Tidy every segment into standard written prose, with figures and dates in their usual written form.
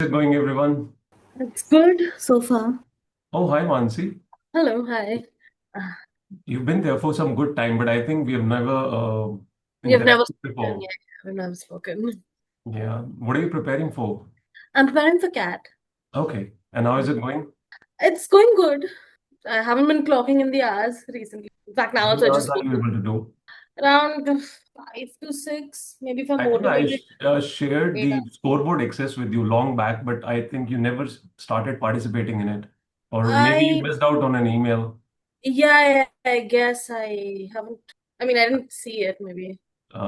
it going, everyone? It's good so far. Oh, hi, Mansi. Hello, hi. Uh, You've been there for some good time, but I think we have never we have never interacted spoken before. yet. We've never spoken. Yeah. What are you preparing for? I'm preparing for CAT. Okay. And how is it going? It's going good. I haven't been clocking in the hours recently. In fact, now How also many I hours just are woke you up able to do? around 5 to 6, maybe if I'm I think I motivated. shared 8 the hours. scoreboard access with you long back, but I think you never started participating in it. Or maybe you I, missed out on an email. yeah, I guess I haven't. I mean, I didn't see it, maybe.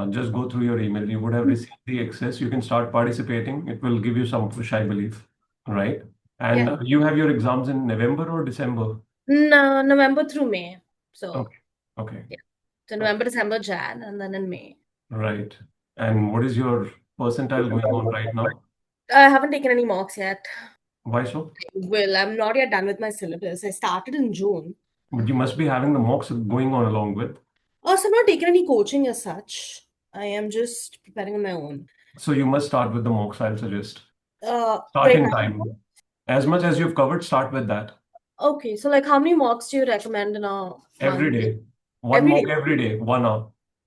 Just go through your email. You would have received the access. You can start participating. It will give you some push, I believe. Right? And Yeah. you have your exams in November or December? No, November through May. So, Okay. Okay. yeah. So Okay. November, December, Jan, and then in May. Right. And what is your percentile going on right now? I haven't taken any mocks yet. Why so? Well, I'm not yet done with my syllabus. I started in June. But you must be having the mocks going on along with. Also, I've not taken any coaching as such. I am just preparing on my own. So you must start with the mocks, I'll suggest. Start Right in now. time. As much as you've covered, start with that. Okay, so like how many mocks do you recommend in a Every month? day. One Every mock day. every day, 1 hour.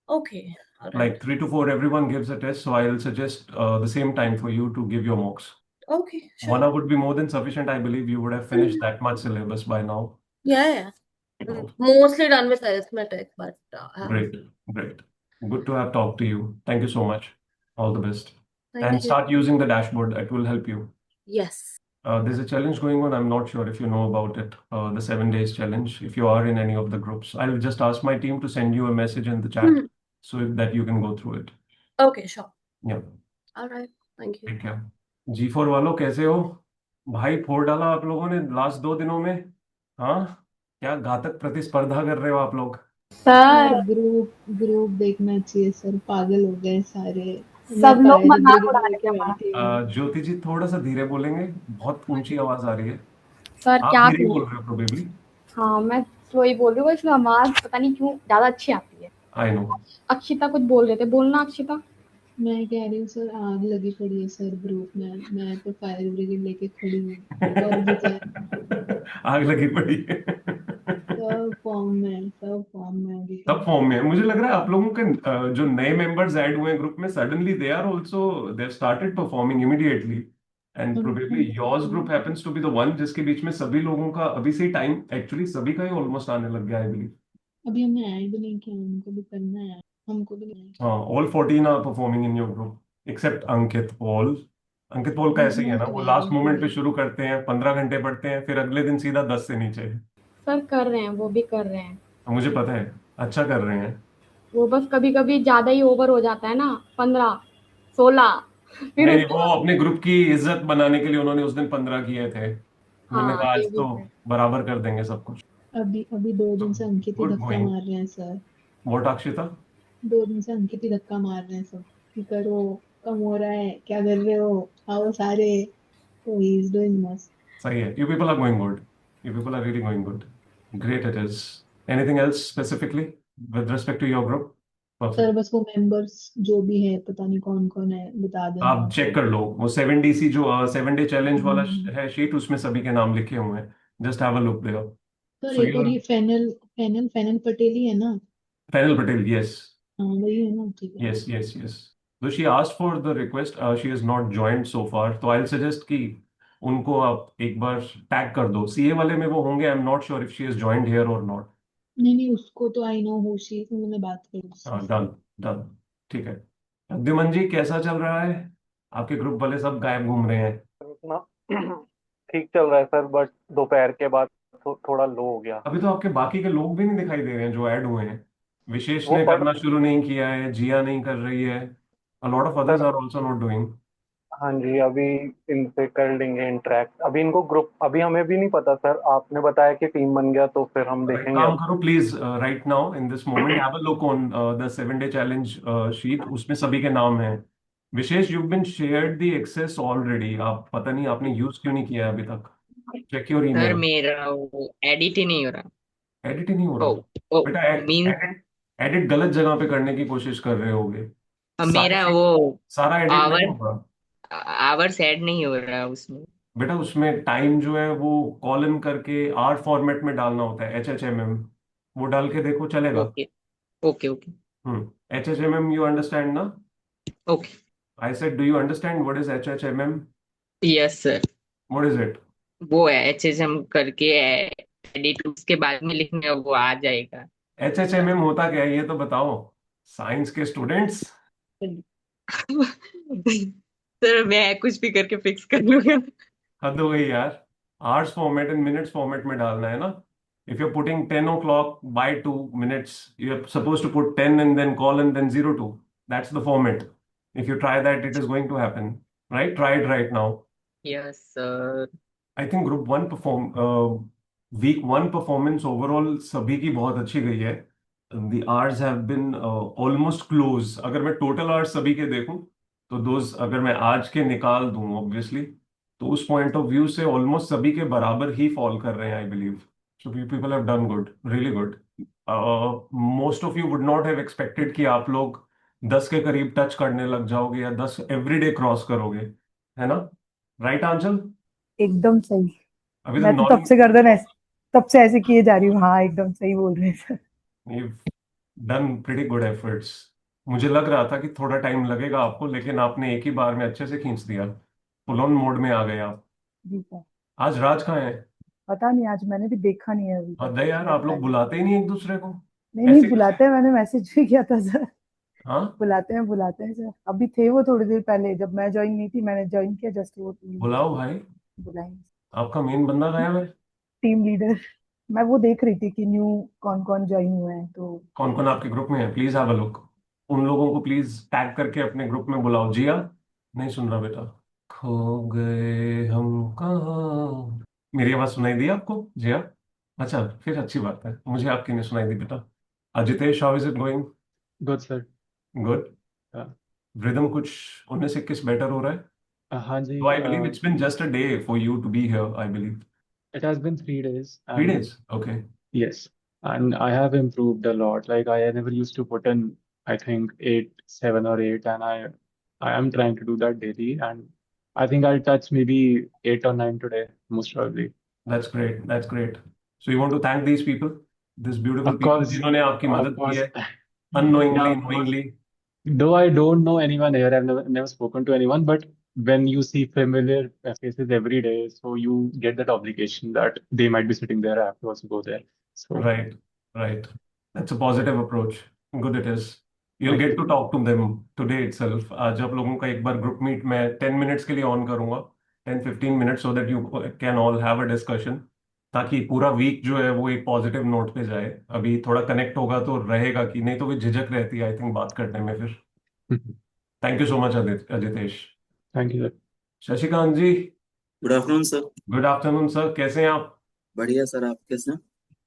Okay, all right. Like 3 to 4, everyone gives a test. So I'll suggest the same time for you to give your mocks. Okay, One sure. hour would be more than sufficient. I believe you would have finished Mm. that much syllabus by now. Yeah, yeah. Oh, Mostly done with arithmetic, but I have. great, great. Good to have talked to you. Thank you so much. All the best. And Thank you. start using the dashboard. It will help you. Yes. There's a challenge going on. I'm not sure if you know about it. The 7 days challenge. If you are in any of the groups, I'll just ask my team to send you a message in the chat Hmm. so that you can go through it. Okay, sure. Yeah. All right. Thank you. ठीक है। G4 वालों कैसे हो? भाई फोड़ डाला आप लोगों ने लास्ट 2 दिनों में। हाँ, क्या घातक प्रतिस्पर्धा कर रहे हो आप लोग? सर सर ग्रुप ग्रुप देखना चाहिए सर, पागल हो गए सारे। मैं सब लोग फायर मजाक ब्रिगेड उड़ा रहे थे लेके हमारा। बैठी हूँ। ज्योति जी थोड़ा सा धीरे बोलेंगे, बहुत ऊंची आवाज आ रही है। सर आप क्या धीरे ही करूं। बोल रहे हो प्रोबेबली। हाँ मैं वही बोल रही हूँ, इसमें आवाज पता नहीं क्यों ज्यादा अच्छी आती है। I know. अक्षिता कुछ बोल रहे थे, बोलना अक्षिता। मैं कह रही हूँ सर, आग लगी पड़ी है सर ग्रुप में। मैं तो फायर ब्रिगेड लेके खड़ी हूँ। और बेचारे आग लगी पड़ी है। सब फॉर्म में अभी सब तक। फॉर्म में है। मुझे लग रहा है आप लोगों के जो नए मेंबर्स ऐड हुए हैं ग्रुप में, suddenly they are also they have started performing immediately. And probably yours group happens to be the one जिसके बीच में सभी लोगों का अभी से ही टाइम, एक्चुअली सभी का ही ऑलमोस्ट आने लग गया, आई बिलीव। अभी हमने ऐड भी नहीं किया, उनको भी करना है। हमको भी नहीं हाँ, all 14 are performing in your group except Ankit Paul. Ankit Paul का ऐसे ही है मैं ना, वो लास्ट करेंगे मोमेंट पे भी। शुरू करते हैं, 15 घंटे पढ़ते हैं, फिर अगले दिन सीधा 10 से नीचे। सर कर रहे हैं, वो भी कर रहे हैं। मुझे पता है, अच्छा कर रहे हैं। वो बस कभी कभी ज्यादा ही ओवर हो जाता है ना, 15, 16, फिर नहीं नहीं, उसके वो बाद। अपने ग्रुप की इज्जत बनाने के लिए उन्होंने उस दिन 15 किए थे। मैंने हाँ कहा आज ये भी तो है। बराबर कर देंगे सब कुछ। अभी अभी 2 दिन से अंकित ही गुड धक्का गोइंग। मार रहे हैं सर। व्हाट अक्षिता? 2 दिन से अंकित ही धक्का मार रहे हैं सब कि करो, कम हो रहा है, क्या कर रहे हो, आओ सारे। तो ही इज डूइंग मस्त। सही है, you people are going good. You people are really going good. Great it is. Anything else specifically with respect to your group? Sir perfect. बस वो मेंबर्स जो भी है, पता नहीं कौन कौन है, बता देना आप आप। चेक कर लो, वो 7 DC जो 7 डे चैलेंज वाला हम्म। है शीट, उसमें सभी के नाम लिखे हुए हैं। Just have a look there. Sir so एक और योर ये फैनल फैनल फैनल पटेल ही है ना? फैनल पटेल, यस। हाँ वही है ना, ठीक है। Yes, yes, yes. Though she asked for the request, she has not joined so far. तो I'll suggest कि उनको आप एक बार टैग कर दो। सीए वाले में वो होंगे। I am not sure if she is joined here और नॉट। नहीं नहीं, उसको तो आई नो हूँ शी, मैंने बात करी उससे। हाँ, डन। डन। ठीक है। द्युमन जी कैसा चल रहा है? आपके ग्रुप वाले सब गायब घूम रहे हैं। उतना ठीक चल रहा है सर, बट दोपहर के बाद थोड़ा लो हो गया। अभी तो आपके बाकी के लोग भी नहीं दिखाई दे रहे हैं जो ऐड हुए हैं। विशेष वो ने पढ़ करना शुरू नहीं किया है, जिया नहीं कर रही है। A lot of others sir, are also not doing. हाँ जी, अभी इनसे कर लेंगे इंटरेक्ट। अभी इनको ग्रुप, अभी हमें भी नहीं पता सर, आपने बताया कि टीम बन गया तो फिर हम एक देखेंगे काम अब। करो please, right now in this moment have a look on the 7 day challenge sheet. उसमें सभी के नाम हैं। Vishesh you been shared the access already. आप पता नहीं आपने यूज क्यों नहीं किया है अभी तक। Check your sir email. मेरा वो एडिट ही नहीं हो रहा। एडिट ही नहीं हो ओ रहा। ओ बेटा मीन एडिट, एडिट गलत जगह पे करने की कोशिश कर रहे होगे। सारे मेरा वो सारा एडिट नहीं आवर होगा। आवर्स ऐड नहीं हो रहा उसमें। बेटा उसमें टाइम जो है वो कॉलन करके आर फॉर्मेट में डालना होता है, HHMM। वो डाल के देखो, चलेगा। Okay okay okay HHMM, you understand ना? Okay. I said, do you understand what is HHMM? Yes sir. What is it? वो है HSM करके एडिट, उसके बाद में लिखने वो आ जाएगा। HHMM होता क्या है ये तो बताओ, साइंस के स्टूडेंट्स। सर मैं कुछ भी करके फिक्स कर लूंगा। हद हो गई यार। Hours format and minutes format में डालना है ना। If you are putting 10 o'clock by 2 minutes, you are supposed to put 10 and then call and then 02. That's the format. If you try that, it is going to happen. Right? Try it right now. Yes sir. I think week 1 performance overall सभी की बहुत अच्छी गई है। The hours have been almost close. अगर मैं total hours सभी के देखूं तो दोस्त, अगर मैं आज के निकाल दूं ऑब्वियसली, तो उस पॉइंट ऑफ व्यू से ऑलमोस्ट सभी के बराबर ही फॉल कर रहे हैं, I believe. So you people have done good, really good. Most of you would not have expected कि आप लोग 10 के करीब टच करने लग जाओगे या 10 एवरीडे क्रॉस करोगे, है ना? राइट आंचल? एकदम सही। अभी तो मैं तो नॉन, तब से ऐसे किए जा रही हूँ। हाँ एकदम सही बोल रहे हैं sir. Done pretty good efforts. मुझे लग रहा था कि थोड़ा टाइम लगेगा आपको, लेकिन आपने एक ही बार में अच्छे से खींच दिया। फुल ऑन मोड में आ गए आप। जी सर। आज राज कहाँ है? पता नहीं, आज मैंने भी देखा नहीं है अभी तक। हद है यार, आप शायद लोग बुलाते ही नहीं एक दूसरे को। नहीं नहीं ऐसे बुलाते हैं, मैंने मैसेज भी किया था सर। हाँ, बुलाते हैं सर। अभी थे वो थोड़ी देर पहले, जब मैं ज्वाइन नहीं थी, मैंने ज्वाइन किया जस्ट वो बुलाओ भाई। बुलाएंगे। आपका मेन बंदा गायब है। Team leader. मैं वो देख रही थी कि न्यू कौन कौन ज्वाइन हुए हैं तो। कौन कौन आपके ग्रुप में है? Please have a look. उन लोगों को प्लीज टैग करके अपने ग्रुप में बुलाओ। जिया, नहीं सुन रहा बेटा? खो गए हम कहाँ। मेरी आवाज सुनाई दी आपको जिया? अच्छा, फिर अच्छी बात है, मुझे आपकी नहीं सुनाई दी बेटा। Ajitesh, how is it going? Good sir. Good. Rhythm कुछ 19-21 बेटर हो रहा है? हाँ जी। तो I believe it's been just a day for you to be here, I believe. It has been 3 days 3 days, okay. yes, and I have improved a lot. Like I never used to put in, I think 7 or 8, and I am trying to do that daily, and I think I'll touch maybe 8 or 9 today, most probably. That's great, that's great. So you want to thank these people, these beautiful Of people course, जिन्होंने आपकी of मदद की course. है, unknowingly, Yeah, of course. knowingly. Though I don't know anyone here, I've never spoken to anyone, but when you see familiar faces every day, so you get that obligation that they might be sitting there. I have to also go there. So Right, right. That's a positive approach. Good it is. You'll thank get you. to talk to them today itself. आज आप लोगों का एक बार group meet मैं 10 minutes के लिए on करूंगा, 10-15 minutes, so that you can all have a discussion, ताकि पूरा वीक जो है वो एक पॉजिटिव नोट पे जाए। अभी थोड़ा कनेक्ट होगा तो रहेगा, कि नहीं तो भी झिझक रहती है आई थिंक बात करने में फिर। Thank you so much Ajitesh. Thank you, sir. Shashikant ji, good afternoon sir. Good afternoon sir, कैसे हैं आप? बढ़िया सर, आप कैसे हैं?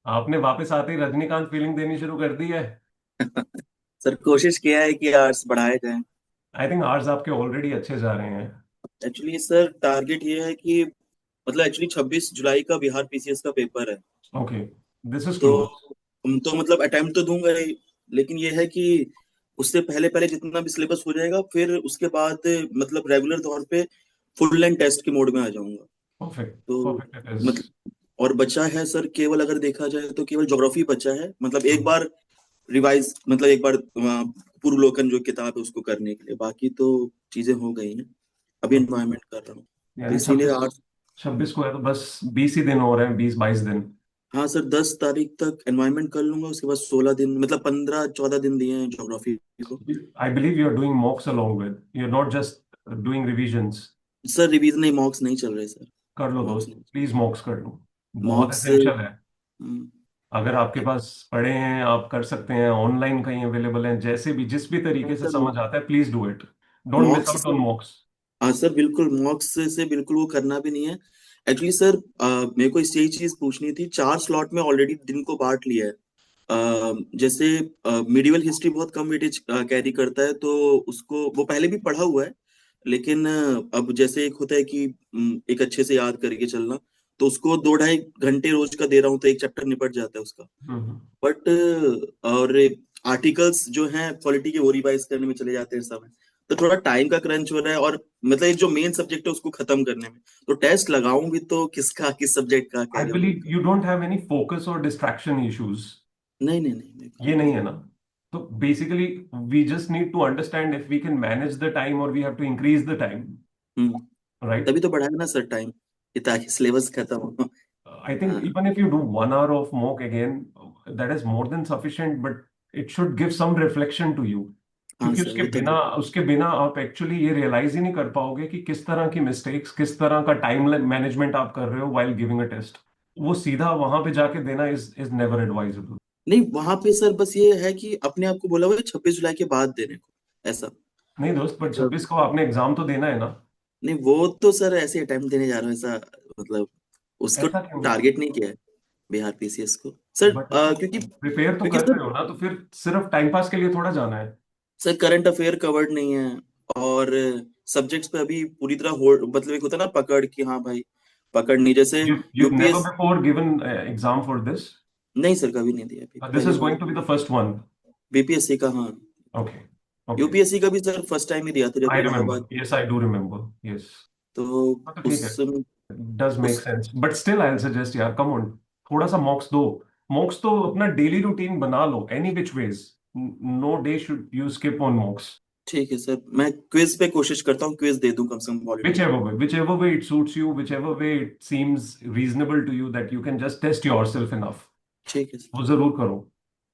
आपने वापस आते ही रजनीकांत फीलिंग देनी शुरू कर दी है। सर कोशिश किया है कि आवर्स बढ़ाए जाएं। आई थिंक आवर्स आपके ऑलरेडी अच्छे जा रहे हैं। एक्चुअली सर टारगेट ये है कि मतलब एक्चुअली 26 जुलाई का बिहार पीसीएस का पेपर है। ओके, दिस इज तो क्लोज। तो मतलब अटेम्प्ट तो दूंगा ही, लेकिन ये है कि उससे पहले पहले जितना भी सिलेबस हो जाएगा, फिर उसके बाद मतलब रेगुलर तौर पे फुल लेंथ टेस्ट के मोड में आ जाऊंगा। परफेक्ट, तो परफेक्ट इट इज। मतलब और बचा है सर, केवल अगर देखा जाए तो केवल ज्योग्राफी बचा है। मतलब एक बार रिवाइज, मतलब एक बार पूर्वलोकन जो किताब है उसको करने के लिए, बाकी तो चीजें हो गई हैं। अभी एनवायरमेंट कर रहा हूँ, तो यानी इसीलिए 26 को है तो बस 20 ही दिन हो रहे हैं, 20-22 दिन। हाँ सर 10 तारीख तक एनवायरमेंट कर लूंगा, उसके बाद 16 दिन, मतलब 15-14 दिन दिए हैं ज्योग्राफी को। I believe you are doing mocks along with, you are not just doing revisions. Sir revision नहीं, मॉक्स नहीं चल रहे सर। कर लो मॉक्स दोस्त, नहीं, प्लीज मॉक्स कर लो, बहुत मॉक्स एसेंशियल है। अगर आपके पास पड़े हैं, आप कर सकते हैं, ऑनलाइन कहीं अवेलेबल हैं, जैसे भी जिस भी तरीके से समझ आता है, please do it. Don't miss मॉक्स out on मॉक्स। हाँ सर बिल्कुल, मॉक्स से बिल्कुल वो करना भी नहीं है। एक्चुअली सर मेरे को यही चीज पूछनी थी, 4 स्लॉट में ऑलरेडी दिन को बांट लिया है। जैसे मिडिवल हिस्ट्री बहुत कम वेटेज कैरी करता है, तो उसको वो पहले भी पढ़ा हुआ है, लेकिन अब जैसे एक होता है कि एक अच्छे से याद करके चलना, तो उसको 2-2.5 घंटे रोज का दे रहा हूँ, तो एक चैप्टर निपट जाता है उसका। बट और आर्टिकल्स जो हैं पॉलिटी के, वो रिवाइज करने में चले जाते हैं समय। तो थोड़ा टाइम का क्रंच हो रहा है, और मतलब एक जो मेन सब्जेक्ट है उसको खत्म करने में, तो टेस्ट लगाऊं भी तो किसका, किस सब्जेक्ट का, कह आई रहे हो बिलीव उनका। You don't have any focus और डिस्ट्रैक्शन इश्यूज। नहीं नहीं नहीं, मेरे को ये नहीं है ना? तो basically we just need to understand if we can manage the time और we have to increase the time, hmm right? तभी तो बढ़ाया ना सर टाइम, कि ताकि सिलेबस खत्म हो। I think हाँ even if you do 1 hour of mock again, that is more than sufficient, but it should give some reflection to you. हाँ क्योंकि सर, वो तो उसके बिना आप एक्चुअली ये रियलाइज ही नहीं कर पाओगे कि किस तरह की मिस्टेक्स, किस तरह का टाइम मैनेजमेंट आप कर रहे हो while giving a test. वो सीधा वहां पे जाके देना is never advisable. नहीं, वहां पे सर बस ये है कि अपने आप को बोला हुआ है 26 जुलाई के बाद देने को, ऐसा। नहीं दोस्त, पर मतलब 26 को आपने एग्जाम तो देना है ना? नहीं, वो तो सर ऐसे अटेम्प्ट देने जा रहा हूँ, ऐसा मतलब उसको ऐसा क्यों? टारगेट नहीं किया है बिहार पीसीएस को सर, बट क्योंकि प्रिपेयर तो कर सर, रहे हो ना, तो फिर सिर्फ टाइम पास के लिए थोड़ा जाना है। सर करंट अफेयर कवर्ड नहीं है, और सब्जेक्ट्स पे अभी पूरी तरह होल्ड, मतलब एक होता है ना पकड़, कि हाँ भाई पकड़ नहीं, जैसे You've never UPS. before given exam for this? नहीं सर, कभी नहीं दिया अभी, This पहली is bar. going to be the first one. BPSC का, हाँ। Okay. Okay. यूपीएससी का भी सर फर्स्ट टाइम ही दिया था जब I Allahabad, remember. Yes, I do remember. Yes. तो हाँ, तो ठीक है. उस Does make उस sense. But still, I'll suggest यार, come on. थोड़ा सा मॉक्स दो. मॉक्स तो अपना डेली रूटीन बना लो. Any which ways. No day should you skip on mocks. ठीक है सर, मैं क्विज पे कोशिश करता हूँ, क्विज दे दूं कम से कम पॉलिटी का। Whichever way it suits you, whichever way it seems reasonable to you that you can just test yourself enough. ठीक है सर। वो जरूर करो.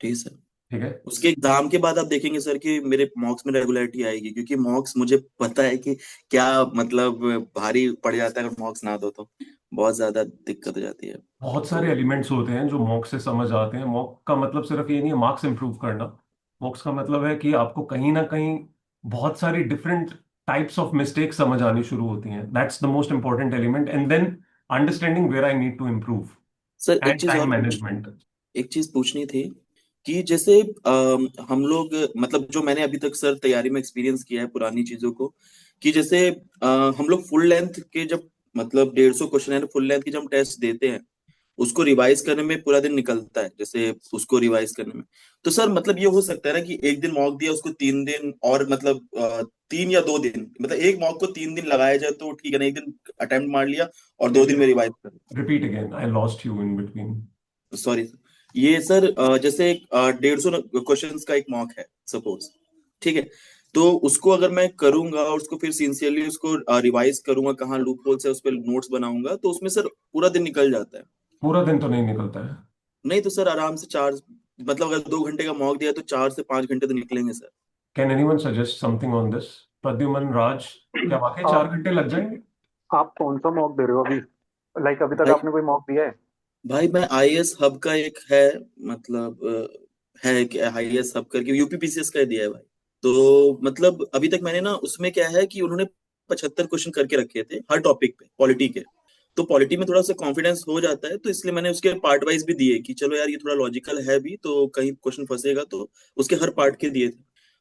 ठीक है सर। ठीक है. उसके एग्जाम के बाद आप देखेंगे सर कि मेरे मॉक्स में रेगुलरिटी आएगी, क्योंकि मॉक्स मुझे पता है कि क्या मतलब भारी पड़ जाता है, अगर मॉक्स ना दो तो बहुत ज्यादा दिक्कत हो जाती है। बहुत तो सारे एलिमेंट्स होते हैं जो मॉक से समझ आते हैं. मॉक का मतलब सिर्फ ये नहीं है मार्क्स इंप्रूव करना. मॉक्स का मतलब है कि आपको कहीं ना कहीं बहुत सारी डिफरेंट टाइप्स ऑफ मिस्टेक समझ आनी शुरू होती हैं. That's the most important element, and then understanding where I need to improve sir and time management. एक चीज पूछनी थी, कि जैसे हम लोग, मतलब जो मैंने अभी तक सर तैयारी में एक्सपीरियंस किया है पुरानी चीजों को, कि जैसे हम लोग फुल लेंथ के जब, मतलब 150 क्वेश्चन है, फुल लेंथ की जब हम टेस्ट देते हैं, उसको रिवाइज करने में पूरा दिन निकलता है, जैसे उसको रिवाइज करने में। तो सर मतलब ये हो सकता है ना कि एक दिन मॉक दिया, उसको 3 दिन, और मतलब 3 या 2 दिन, मतलब एक मॉक को 3 दिन लगाया जाए तो ठीक है ना, एक दिन अटेम्प्ट मार लिया और 2 दिन में रिवाइज कर लिया। Repeat again, I lost you in between. Sorry sir, ये सर जैसे 150 क्वेश्चंस का एक मॉक है सपोज, ठीक है, तो उसको अगर मैं करूंगा और उसको फिर सिंसियरली उसको रिवाइज करूंगा, कहाँ लूप होल्स है उस पर नोट्स बनाऊंगा, तो उसमें सर पूरा दिन निकल जाता है। पूरा दिन तो नहीं निकलता है. नहीं तो सर आराम से चार, मतलब अगर 2 घंटे का मॉक दिया तो 4 से 5 घंटे तो निकलेंगे sir. Can anyone suggest something on this? Pradyuman, Raj, क्या वाकई आप 4 घंटे लग जाएंगे? आप कौन सा मॉक दे रहे हो अभी? लाइक अभी तक भाई आपने कोई मॉक दिया है? भाई मैं आईएएस हब का एक है, मतलब है आईएएस हब करके यूपीपीसीएस का ही दिया है भाई। तो मतलब अभी तक मैंने ना, उसमें क्या है कि उन्होंने 75 क्वेश्चन करके रखे थे हर टॉपिक पे, पॉलिटी के। तो पॉलिटी में थोड़ा सा कॉन्फिडेंस हो जाता है, तो इसलिए मैंने उसके पार्ट वाइज भी दिए, कि चलो यार ये थोड़ा लॉजिकल है भी, तो कहीं क्वेश्चन फंसेगा, तो उसके हर पार्ट के दिए थे।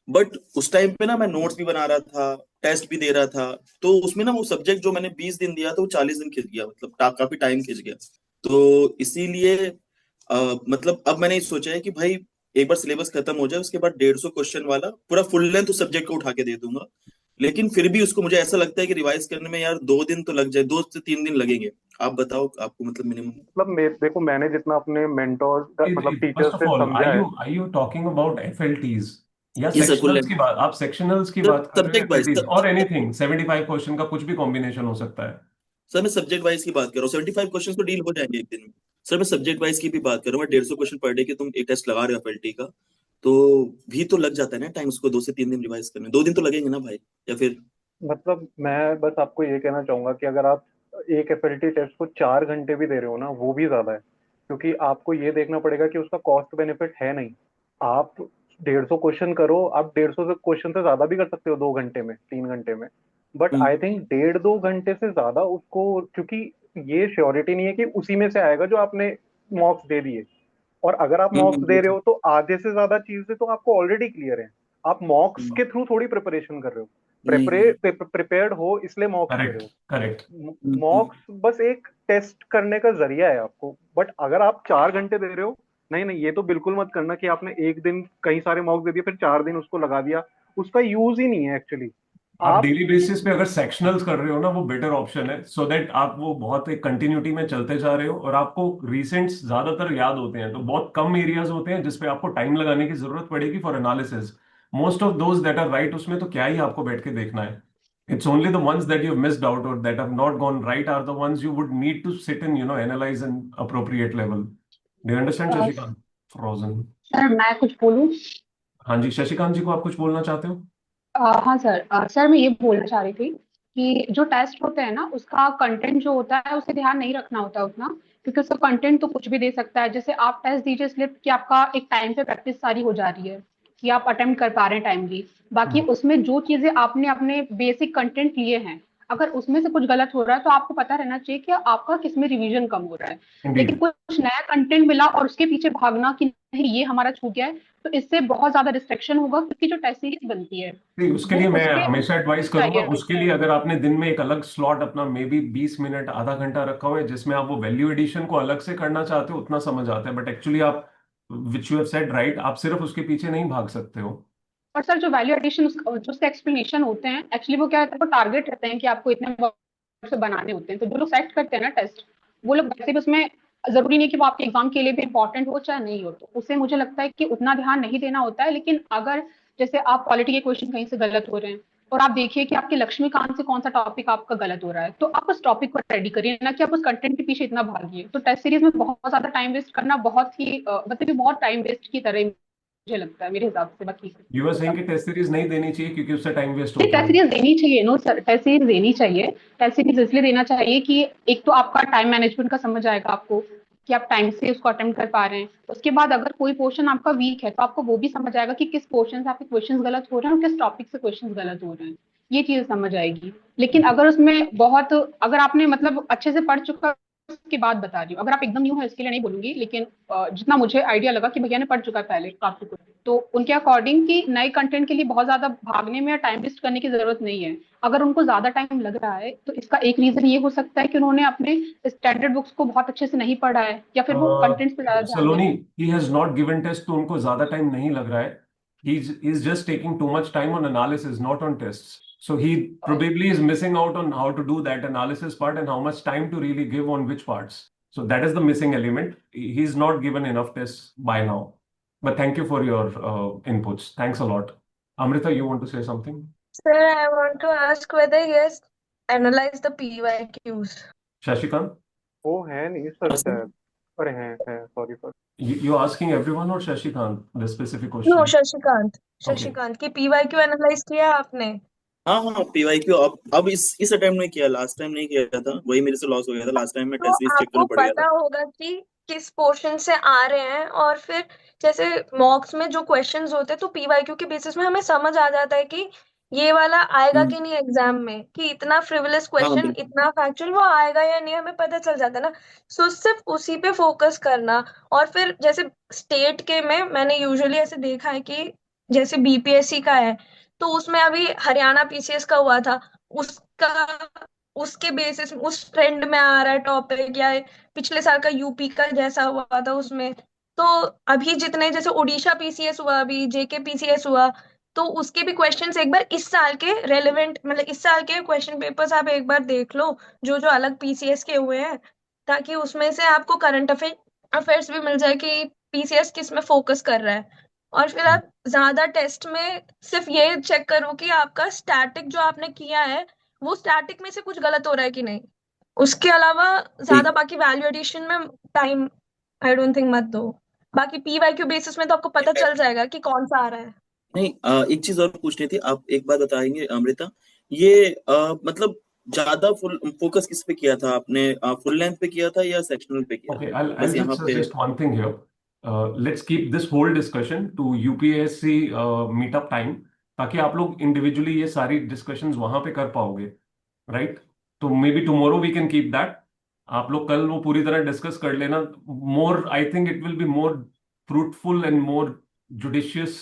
बट उस टाइम पे ना मैं नोट्स भी बना रहा था, टेस्ट भी दे रहा था, तो उसमें ना वो सब्जेक्ट जो मैंने 20 दिन दिया था वो 40 दिन खिंच गया, मतलब काफी टाइम खिंच गया। तो इसीलिए मतलब अब मैंने ये सोचा है कि भाई एक बार सिलेबस खत्म हो जाए, उसके बाद 150 क्वेश्चन वाला पूरा फुल लेंथ उस सब्जेक्ट को उठा के दे दूंगा। लेकिन फिर भी उसको मुझे ऐसा लगता है कि रिवाइज करने में यार 2 दिन तो लग जाए, 2 से 3 दिन लगेंगे। आप बताओ आपको मतलब मिनिमम। मतलब देखो, मैंने जितना अपने मेंटोर मतलब टीचर फर्स्ट ऑफ से ऑल, समझा है। आर यू टॉकिंग अबाउट एफएलटीज या ये सर फुल सेक्शनल्स लेंथ, की बात? आप सेक्शनल्स की सर बात कर रहे हो, सब्जेक्ट वाइज, एफएलटीज और एनीथिंग? 75 क्वेश्चन का कुछ भी कॉम्बिनेशन हो सकता है. सर मैं सब्जेक्ट वाइज की बात कर रहा हूँ, 75 क्वेश्चन तो डील हो जाएंगे एक दिन में। सर मैं सब्जेक्ट वाइज की भी बात कर रहा हूँ, 150 क्वेश्चन पर डे के तुम एक टेस्ट लगा रहे हो एफएलटी का, तो भी तो लग जाता है ना टाइम, उसको 2 से 3 दिन रिवाइज करने, 2 दिन तो लगेंगे ना भाई, या फिर। मतलब मैं बस आपको ये कहना चाहूंगा कि अगर आप एक एफएलटी टेस्ट को 4 घंटे भी दे रहे हो ना, वो भी ज्यादा है, क्योंकि आपको ये देखना पड़ेगा कि उसका कॉस्ट बेनिफिट है नहीं। आप 150 क्वेश्चन करो, आप 150 क्वेश्चन से ज्यादा भी कर सकते हो 2 घंटे में, 3 घंटे में। बट आई थिंक 1.5-2 घंटे से ज्यादा उसको, क्योंकि ये श्योरिटी नहीं है कि उसी में से आएगा जो आपने मॉक्स दे दिए। और अगर आप मॉक्स दे रहे हो तो आधे से ज्यादा चीजें तो आपको ऑलरेडी क्लियर है। आप मॉक्स के थ्रू थोड़ी प्रिपरेशन कर रहे हो, प्रिपेयर्ड हो इसलिए मॉक्स दे रहे करेक्ट, हो। करेक्ट. मॉक्स बस एक टेस्ट करने का जरिया है आपको। बट अगर आप 4 घंटे दे रहे हो, नहीं नहीं, ये तो बिल्कुल मत करना कि आपने एक दिन कई सारे मॉक्स दे दिए फिर 4 दिन उसको लगा दिया, उसका यूज ही नहीं है एक्चुअली। आप आप डेली बेसिस पे अगर सेक्शनल्स कर रहे हो ना, वो बेटर ऑप्शन है, सो दैट आप वो बहुत एक कंटिन्यूटी में चलते जा रहे हो और आपको रीसेंट्स ज्यादातर याद होते हैं। तो बहुत कम एरियाज होते हैं जिसपे आपको टाइम लगाने की जरूरत पड़ेगी for analysis. Most of those that are right, उसमें तो क्या ही आपको बैठ के देखना है। It's only the ones that you've missed out or that have not gone right are the ones you would need to sit and analyze in appropriate level. Do you understand, Shashikant? Frozen. Sir मैं कुछ बोलूं? हाँ जी, शशिकांत जी को आप कुछ बोलना चाहते हो? हाँ सर, सर मैं ये बोलना चाह रही थी कि जो टेस्ट होते हैं ना उसका कंटेंट जो होता है उसे ध्यान नहीं रखना होता है उतना, क्योंकि उसका कंटेंट तो कुछ भी दे सकता है। जैसे आप टेस्ट दीजिए स्लिप कि आपका एक टाइम पे प्रैक्टिस सारी हो जा रही है कि आप अटेम्प्ट कर पा रहे हैं टाइमली, बाकी उसमें जो चीजें आपने अपने बेसिक कंटेंट लिए हैं अगर उसमें से कुछ गलत हो रहा है तो आपको पता रहना चाहिए कि आपका किसमें रिवीजन कम हो रहा है। लेकिन इंडीड। कुछ नया कंटेंट मिला और उसके पीछे भागना कि नहीं ये हमारा छूट गया है, तो इससे बहुत ज्यादा डिस्ट्रैक्शन होगा, क्योंकि जो टेस्ट सीरीज बनती है नहीं, उसके वो लिए मैं उस पे हमेशा एडवाइस करूंगा। चाहिए उसके होता लिए है। अगर आपने दिन में एक अलग स्लॉट अपना मे बी 20 मिनट आधा घंटा रखा हुआ है जिसमें आप वो वैल्यू एडिशन को अलग से करना चाहते हो, उतना समझ आता है। बट एक्चुअली आप, which you have said right, आप सिर्फ उसके पीछे नहीं भाग सकते हो। और सर जो वैल्यू एडिशन जो उसके एक्सप्लेनेशन होते हैं एक्चुअली वो क्या रहता है, वो टारगेट रहते हैं कि आपको इतने वर्ड से बनाने होते हैं। तो जो लोग सेलेक्ट करते हैं ना टेस्ट, वो लोग वैसे भी उसमें जरूरी नहीं कि वो आपके एग्जाम के लिए भी इंपॉर्टेंट हो चाहे नहीं हो, तो उसे मुझे लगता है कि उतना ध्यान नहीं देना होता है। लेकिन अगर जैसे आप क्वालिटी के क्वेश्चन कहीं से गलत हो रहे हैं और आप देखिए कि आपके लक्ष्मीकांत से कौन सा टॉपिक आपका गलत हो रहा है, तो आप उस टॉपिक को रेडी करिए, ना कि आप उस कंटेंट के पीछे इतना भागिए। तो टेस्ट सीरीज में बहुत ज्यादा टाइम वेस्ट करना बहुत ही मतलब कि बहुत टाइम वेस्ट की तरह मुझे लगता है मेरे हिसाब से। बाकी यू आर सेइंग कि टेस्ट सीरीज नहीं देनी चाहिए क्योंकि उससे टाइम वेस्ट नहीं, होता टेस्ट है। सीरीज देनी चाहिए। नो सर, टेस्ट सीरीज देनी चाहिए। टेस्ट सीरीज इसलिए देना चाहिए कि एक तो आपका टाइम मैनेजमेंट का समझ आएगा आपको कि आप टाइम से उसको अटेम्प्ट कर पा रहे हैं। उसके बाद अगर कोई पोर्शन आपका वीक है तो आपको वो भी समझ आएगा कि किस पोर्शन से आपके क्वेश्चंस गलत हो रहे हैं और किस टॉपिक से क्वेश्चंस गलत हो रहे हैं, ये चीज समझ आएगी। लेकिन अगर उसमें बहुत, अगर आपने मतलब अच्छे से पढ़ चुका, उसके बाद बता रही हूँ, अगर आप एकदम न्यू है इसके लिए नहीं बोलूंगी, लेकिन जितना मुझे आइडिया लगा कि भैया ने पढ़ चुका है पहले काफी कुछ, तो उनके अकॉर्डिंग कि नए कंटेंट के लिए बहुत ज्यादा भागने में या टाइम वेस्ट करने की जरूरत नहीं है। अगर उनको ज्यादा टाइम लग रहा है तो इसका एक रीजन ये हो सकता है कि उन्होंने अपने स्टैंडर्ड बुक्स को बहुत अच्छे से नहीं पढ़ा है, या फिर वो कंटेंट्स पे ज्यादा ध्यान दे सलोनी, रहे हैं। He has not given test, तो उनको ज्यादा टाइम नहीं लग रहा है। He's just taking too much time on analysis, not on tests. So he probably is missing out on how to do that analysis part and how much time to really give on which parts. So that is the missing element. He's not given enough tests by now. But thank you for your inputs. Thanks a lot. Amrita, you want to say something? Sir, I want to ask whether he has analyzed the PYQs. Shashikant, वो है नहीं sir हाँ sir. शायद, पर है sorry sir. you're asking everyone or Shashikant the specific No, question? Shashikant, Okay. Shashikant की PYQ analyse किया आपने? हाँ हाँ, पीवाईक्यू अब इस अटेम्प्ट में किया, लास्ट टाइम नहीं किया था, वही मेरे से लॉस हो गया था। लास्ट टाइम में तो टेस्ट सीरीज चेक आपको करना पड़ गया पता था। होगा कि किस पोर्शन से आ रहे हैं, और फिर जैसे मॉक्स में जो क्वेश्चंस होते हैं तो PYQ के बेसिस में हमें समझ आ जाता है कि ये वाला आएगा कि नहीं एग्जाम में, कि इतना फ्रिवलेस हाँ क्वेश्चन बिल्कुल। इतना फैक्चुअल वो आएगा या नहीं, हमें पता चल जाता है ना। सो सिर्फ उसी पे फोकस करना। और फिर जैसे स्टेट के में मैंने यूजुअली ऐसे देखा है कि जैसे BPSC का है तो उसमें अभी हरियाणा PCS का हुआ था, उसका उसके बेसिस उस ट्रेंड में आ रहा है टॉपिक, या पिछले साल का यूपी का जैसा हुआ था उसमें। तो अभी जितने जैसे उड़ीसा PCS हुआ, अभी JK PCS हुआ, तो उसके भी क्वेश्चंस एक बार इस साल के रेलेवेंट, मतलब इस साल के क्वेश्चन पेपर्स आप एक बार देख लो जो जो अलग PCS के हुए हैं, ताकि उसमें से आपको करंट अफेयर्स भी मिल जाए कि PCS किस में फोकस कर रहा है। और फिर आप ज्यादा टेस्ट में सिर्फ ये चेक करो कि आपका स्टैटिक जो आपने किया है वो स्टैटिक में से कुछ गलत हो रहा है कि नहीं। उसके अलावा ज्यादा एक बाकी वैल्यू एडिशन में टाइम आई डोंट थिंक मत दो। बाकी PYQ बेसिस में तो आपको पता चल जाएगा कि कौन सा आ रहा है। नहीं, एक चीज और पूछनी थी, आप एक बात बताएंगे अमृता? ये मतलब ज्यादा फुल फोकस किस पे किया था आपने? फुल लेंथ पे किया था या सेक्शनल पे किया Okay, था? I'll बस just यहाँ पे। suggest one thing here. Let's keep this whole discussion to UPSC meetup time, ताकि आप लोग इंडिविजुअली ये सारी डिस्कशंस वहां पे कर पाओगे, राइट? तो maybe tomorrow we can keep that. आप लोग कल वो पूरी तरह डिस्कस कर लेना। More, I think it will be more fruitful and more judicious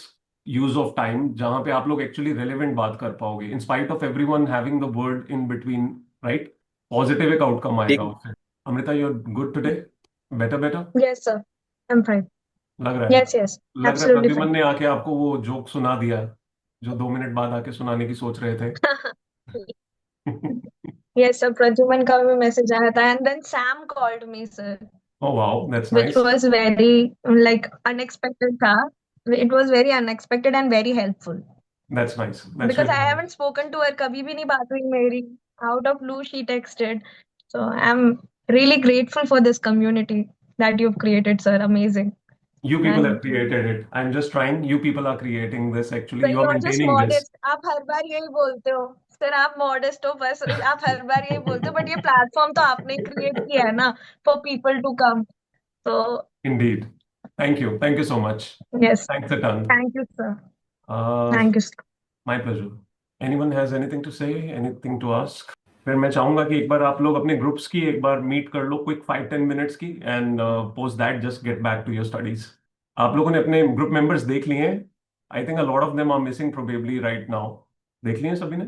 use of time, जहां पे आप लोग एक्चुअली रेलेवेंट बात कर पाओगे in spite of everyone having the word in between, right? Positive एक आउटकम आएगा एक उससे। Amrita, you are good today? Better better yes sir, I am fine. लग रहा है। यस यस, लग रहा है एब्सोल्युटली प्रद्युमन फाइन। ने आके आपको वो जोक सुना दिया जो 2 मिनट बाद आके सुनाने की सोच रहे थे। Yes, sir. Pradyuman का भी मैसेज आया था, and then Sam called me, sir, Oh wow, that's which nice. was very like unexpected था. It was very unexpected and very helpful That's nice. That's because I really nice. haven't spoken to her. कभी भी नहीं बात हुई मेरी. Out of blue, she texted. So I'm really grateful for this community that you've created, sir. Amazing. You people have And created it. I'm just trying. You people are creating this. Actually, sir, you are you're just maintaining this. modest. आप हर बार यही बोलते हो. Sir आप modest हो, बस आप हर बार यही बोलते हो, बट ये प्लेटफॉर्म तो आपने क्रिएट किया है ना for people to come. So Indeed. Thank you. Thank you so much. yes, Thanks a ton. thank you, sir. Uh, Thank you, sir. My pleasure. Anyone has anything to say? Anything to ask? फिर मैं चाहूंगा कि एक बार आप लोग अपने groups की एक बार मीट कर लो, क्विक 5-10 मिनट्स की, and post that just get back to your studies. आप लोगों ने अपने ग्रुप मेंबर्स देख लिए हैं? I think a lot of them are missing probably right now. देख लिए हैं सभी ने?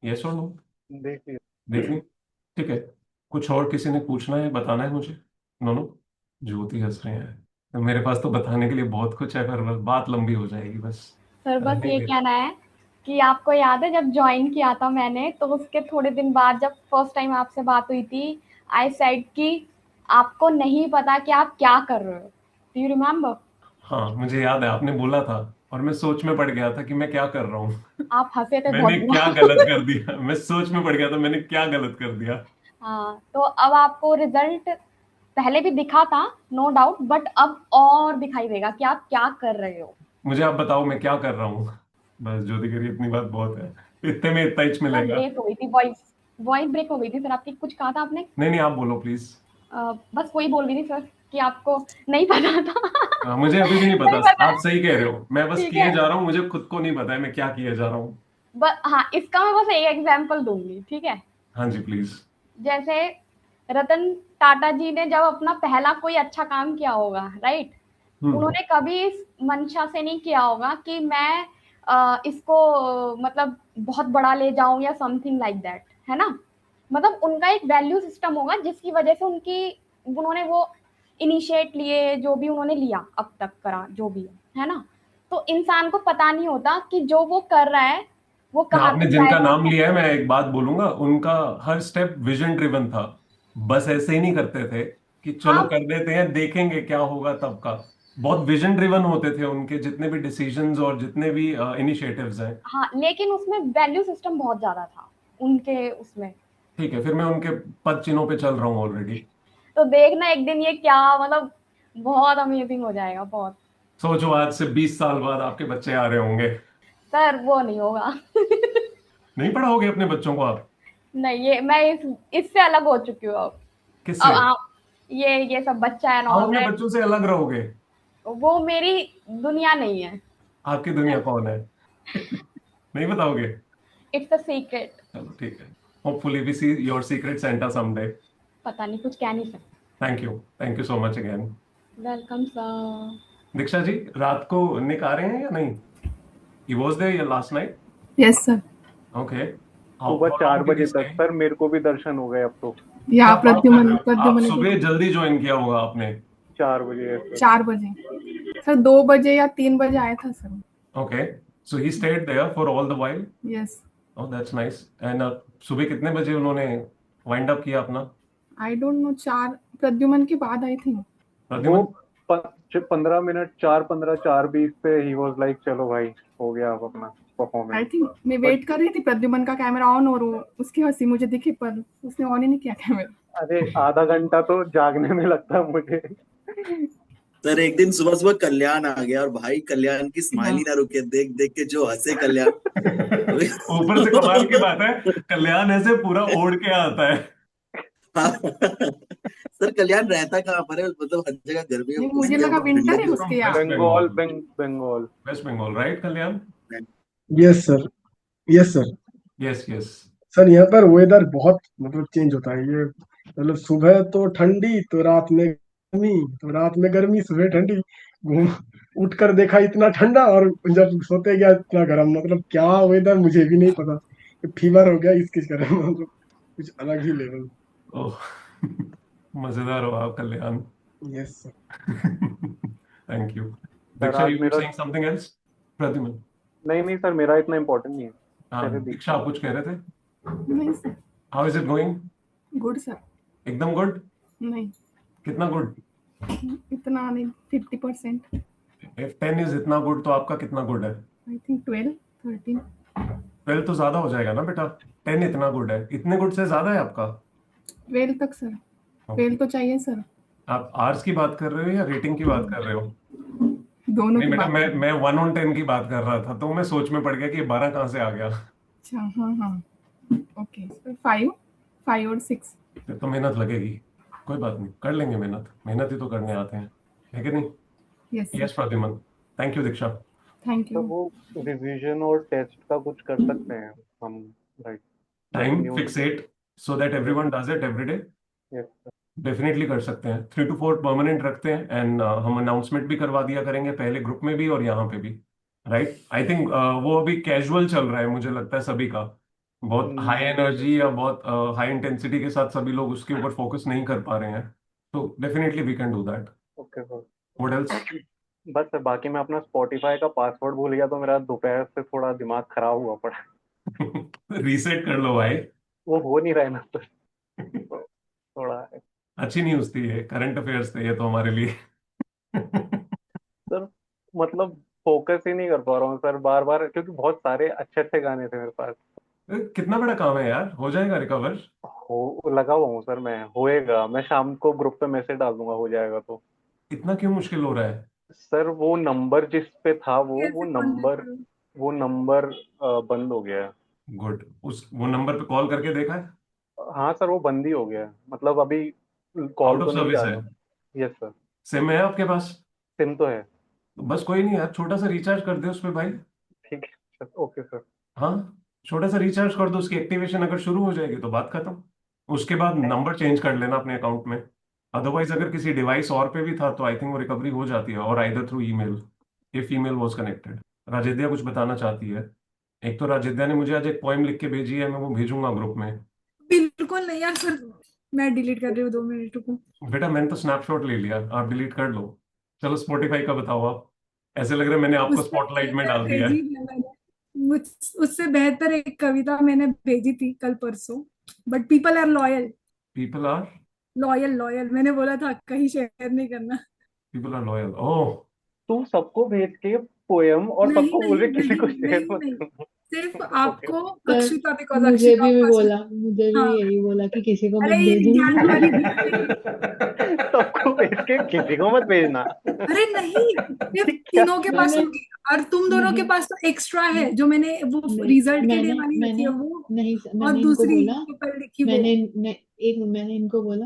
यस और नो? देख लिया. देख लिए? ठीक है. कुछ और किसी ने पूछना है, बताना है मुझे? नो नो, ज्योति हंस रहे हैं. तो मेरे पास तो बताने के लिए बहुत कुछ है, पर बस बात लंबी हो जाएगी बस. सर बस रहने ये दे. कहना है कि आपको याद है जब ज्वाइन किया था मैंने, तो उसके थोड़े दिन बाद जब फर्स्ट टाइम आपसे बात हुई थी, आई सेड कि आपको नहीं पता कि आप क्या कर रहे हो. Do you remember? हाँ, मुझे याद है, आपने बोला था और मैं सोच में पड़ गया था कि मैं क्या कर रहा हूँ. आप हंसे थे बहुत मैंने बुरा. क्या गलत कर दिया. मैं सोच में पड़ गया था, मैंने क्या गलत कर दिया. हाँ, तो अब आपको रिजल्ट पहले भी दिखा था नो डाउट, बट अब और दिखाई देगा कि आप क्या कर रहे हो. मुझे आप बताओ मैं क्या कर रहा हूँ. बस ज्योति करिए, इतनी बात बहुत है. इतने में इतना इच मिलेगा. ब्रेक हो गई थी वॉइस ब्रेक हो गई थी सर आपकी. कुछ कहा था आपने? नहीं नहीं, आप बोलो प्लीज. बस वही बोल रही थी सर कि आपको नहीं पता था. मुझे अभी भी नहीं नहीं पता. पता आप है. सही कह रहे हो. मैं बस ठीक किए है, जा रहा हूँ, मुझे खुद को नहीं पता है मैं क्या किए जा रहा हूँ. बस हाँ, इसका मैं बस एक एग्जांपल दूंगी, ठीक है. हाँ जी प्लीज. जैसे रतन टाटा जी ने जब अपना पहला कोई अच्छा काम किया होगा, राइट, उन्होंने कभी इस मंशा से नहीं किया होगा कि मैं इसको मतलब बहुत बड़ा ले जाऊं या समथिंग लाइक दैट, है ना. मतलब उनका एक वैल्यू सिस्टम होगा जिसकी वजह से उन्होंने वो इनिशिएट लिए, जो भी उन्होंने लिया अब तक करा जो भी है ना. तो इंसान को पता नहीं होता कि जो वो कर रहा है वो कहाँ आपने तक जिनका जाएगा. नाम लिया है, मैं एक बात बोलूंगा, उनका हर स्टेप विजन ड्रिवन था. बस ऐसे ही नहीं करते थे कि चलो हाँ कर देते हैं देखेंगे क्या होगा तब का. बहुत विजन ड्रिवन होते थे उनके जितने भी डिसीजंस और जितने भी इनिशिएटिव्स हैं. हाँ, लेकिन उसमें वैल्यू सिस्टम बहुत ज्यादा था उनके उसमें. ठीक है, फिर मैं उनके पद चिन्हों पे चल रहा हूँ ऑलरेडी. तो देखना एक दिन ये क्या मतलब बहुत अमेजिंग हो जाएगा, बहुत. सोचो आज से 20 साल बाद आपके बच्चे आ रहे होंगे. सर वो नहीं होगा. नहीं पढ़ाओगे अपने बच्चों को आप? नहीं, ये मैं इससे अलग हो चुकी हूँ अब. किससे? अब आप ये सब बच्चा है आप नॉन अपने है, बच्चों से अलग रहोगे? वो मेरी दुनिया नहीं है. आपकी दुनिया कौन है? नहीं बताओगे? It's a secret. चलो ठीक है. Hopefully we see your secret Santa someday. पता नहीं, कुछ कह नहीं सकते. Thank you so much again. Welcome sir. Diksha ji, रात को निक आ रहे हैं या नहीं? He was there last night? Yes sir. Okay. सुबह How 4 long did he बजे stay? तक सर मेरे को भी दर्शन हो गए अब तो. या क्या बात कर प्रद्युमन रहे हो? आप प्रद्युमन सुबह जल्दी ज्वाइन किया होगा आपने. 4 बजे सर. 4 बजे सर. 2 बजे या 3 बजे आया था sir. Okay. So he stayed there for all the while? Yes. Oh, that's nice. And सुबह कितने बजे उन्होंने वाइंड अप किया अपना? I don't know. 4 प्रद्युमन के बाद आई थिंक. वो प्रद्युमन 15 मिनट 4:15 4:20 पे ही वाज लाइक चलो भाई हो गया अब अपना आई परफॉर्मेंस. थिंक मैं वेट कर रही थी प्रद्युमन का कैमरा ऑन, और उसकी हंसी मुझे दिखी पर उसने ऑन ही नहीं किया कैमरा. अरे आधा घंटा तो जागने में लगता है मुझे. सर एक दिन सुबह सुबह कल्याण आ गया और भाई कल्याण की स्माइल ही ना रुके, देख देख के जो हंसे कल्याण. ऊपर से कमाल की बात है, कल्याण ऐसे पूरा ओढ़ के आता है. सर कल्याण रहता कहाँ पर है? मतलब हर जगह गर्मी है, नहीं, मुझे लगा विंटर है उसके यहाँ. Bengal Bengal west Bengal, right Kalyan? Yes sir. Yes sir. Yes yes. Sir यहाँ पर वेदर बहुत मतलब चेंज होता है. ये मतलब सुबह तो ठंडी, तो रात में गर्मी, तो रात में गर्मी, सुबह ठंडी. घूम उठकर देखा इतना ठंडा, और जब सोते गया इतना गर्म. मतलब क्या वेदर मुझे भी नहीं पता. फीवर हो गया इसके कारण. मतलब कुछ अलग ही लेवल. ओह, मजेदार हो आप Kalyan. Yes sir. Thank you. Sir, Diksha, आज you were मेरा- saying something else? प्रद्युमन. नहीं सर मेरा इतना इम्पोर्टेंट नहीं है. हाँ, चलिए, दीक्षा आप कुछ कह रहे थे? नहीं sir, how is it going? Good sir. एकदम गुड? नहीं, कितना गुड? इतना नहीं, 50%। इफ 10 इज इतना गुड तो आपका कितना गुड है? I think 12, 13। 12 तो ज्यादा हो जाएगा ना बेटा। 10 इतना गुड है, इतने गुड से ज्यादा है आपका। 12 तक सर, ओके। 12 तो चाहिए सर। आप आर्स की बात कर रहे हो या रेटिंग की बात कर रहे हो? दोनों नहीं की बेटा, बात। मैं 1 on 10 की बात कर रहा था, तो मैं सोच में पड़ गया कि ये 12 कहाँ से आ गया। अच्छा, हाँ हाँ, ओके सर। 5 और 6। फिर तो मेहनत लगेगी, कोई बात नहीं, कर लेंगे मेहनत, मेहनत ही तो करने आते हैं, है कि नहीं? Yes yes sir, Pradyuman. Thank you Diksha. Thank तो यू। वो रिवीजन और टेस्ट का कुछ कर सकते हैं हम, right? Time new. Fixit so that everyone does it every day. Yes. Definitely कर सकते हैं, 3 to 4 परमानेंट रखते हैं, एंड हम अनाउंसमेंट भी करवा दिया करेंगे पहले ग्रुप में भी और यहाँ पे भी, राइट? आई थिंक वो अभी कैजुअल चल रहा है, मुझे लगता है सभी का बहुत हाई एनर्जी या बहुत हाई इंटेंसिटी के साथ सभी लोग उसके ऊपर फोकस नहीं कर पा रहे हैं, तो definitely we can do that. Okay sir. What else? बस सर, बाकी मैं अपना स्पॉटिफाई का पासवर्ड भूल गया, तो मेरा दोपहर से थोड़ा दिमाग खराब हुआ पड़ा। रीसेट कर लो भाई। वो हो नहीं रहा है ना सर, तो थोड़ा। अच्छी न्यूज थी ये, करंट अफेयर्स थे ये तो हमारे लिए। सर मतलब फोकस ही नहीं कर पा रहा हूँ सर, बार बार, क्योंकि बहुत सारे अच्छे अच्छे गाने थे मेरे पास। कितना बड़ा काम है यार, हो जाएगा रिकवर। हो लगा हुआ हूँ सर, मैं होएगा, मैं शाम को ग्रुप पे मैसेज डाल दूंगा, हो जाएगा तो। इतना क्यों मुश्किल हो रहा है? सर वो नंबर जिस पे था, वो कैसे नंबर, कांटेक्ट? वो नंबर बंद हो गया है। गुड, उस वो नंबर पे कॉल करके देखा है? हाँ सर, वो बंद ही हो गया है, मतलब अभी कॉल आउट ऑफ तो नहीं सर्विस जा है? रहा। Yes sir. सिम है आपके पास? सिम तो है। तो बस कोई नहीं यार, छोटा सा रिचार्ज कर दे उसमें भाई। ठीक है सर, ओके सर। हाँ, छोटा सा रिचार्ज कर दो, उसकी एक्टिवेशन अगर शुरू हो जाएगी तो बात खत्म। उसके बाद नंबर चेंज कर लेना अपने अकाउंट में। अदरवाइज अगर किसी डिवाइस और पे भी था तो आई थिंक वो रिकवरी हो जाती है, और either through email, if email was connected. राजेद्या कुछ बताना चाहती है। एक तो राजेद्या ने मुझे आज एक पोइम लिख के भेजी है, मैं वो भेजूंगा ग्रुप में। बिल्कुल नहीं यार सर, मैं डिलीट कर रही हूँ, 2 मिनट को। बेटा मैंने तो स्नैपशॉट ले लिया, आप डिलीट कर लो। चलो स्पॉटिफाई का बताओ आप, ऐसे लग रहा है मैंने आपको उससे स्पॉटलाइट में बेहतर डाल दिया भेजी है। है मैंने, मुझ उससे बेहतर एक कविता मैंने भेजी थी कल परसों। But people are loyal. People are? Loyal loyal मैंने बोला था, कहीं शेयर नहीं करना। People are loyal, oh. तू सबको भेज के पोयम और नहीं सबको बोल नहीं रहे किसी नहीं को शेयर नहीं मत नहीं, करना। सिर्फ ओके। आपको, सर अक्षिता, बिकॉज मुझे अक्षिता भी ऑफ कोर्स। बोला, मुझे भी हाँ, यही बोला कि किसी को अरे मत ये ज्ञान भेजना। वाली बुक नहीं। सबको भेज के किसी को मत भेजना। अरे नहीं, सिर्फ क्या? तीनों के पास मैंने होगी, और तुम दोनों के नहीं पास तो एक्स्ट्रा है, जो मैंने वो नहीं रिजल्ट के लिए मैंने वाली रखी मैंने है वो, नहीं और मैंने इनको दूसरी बोला, जो कल लिखी वो। मैंने इनको बोला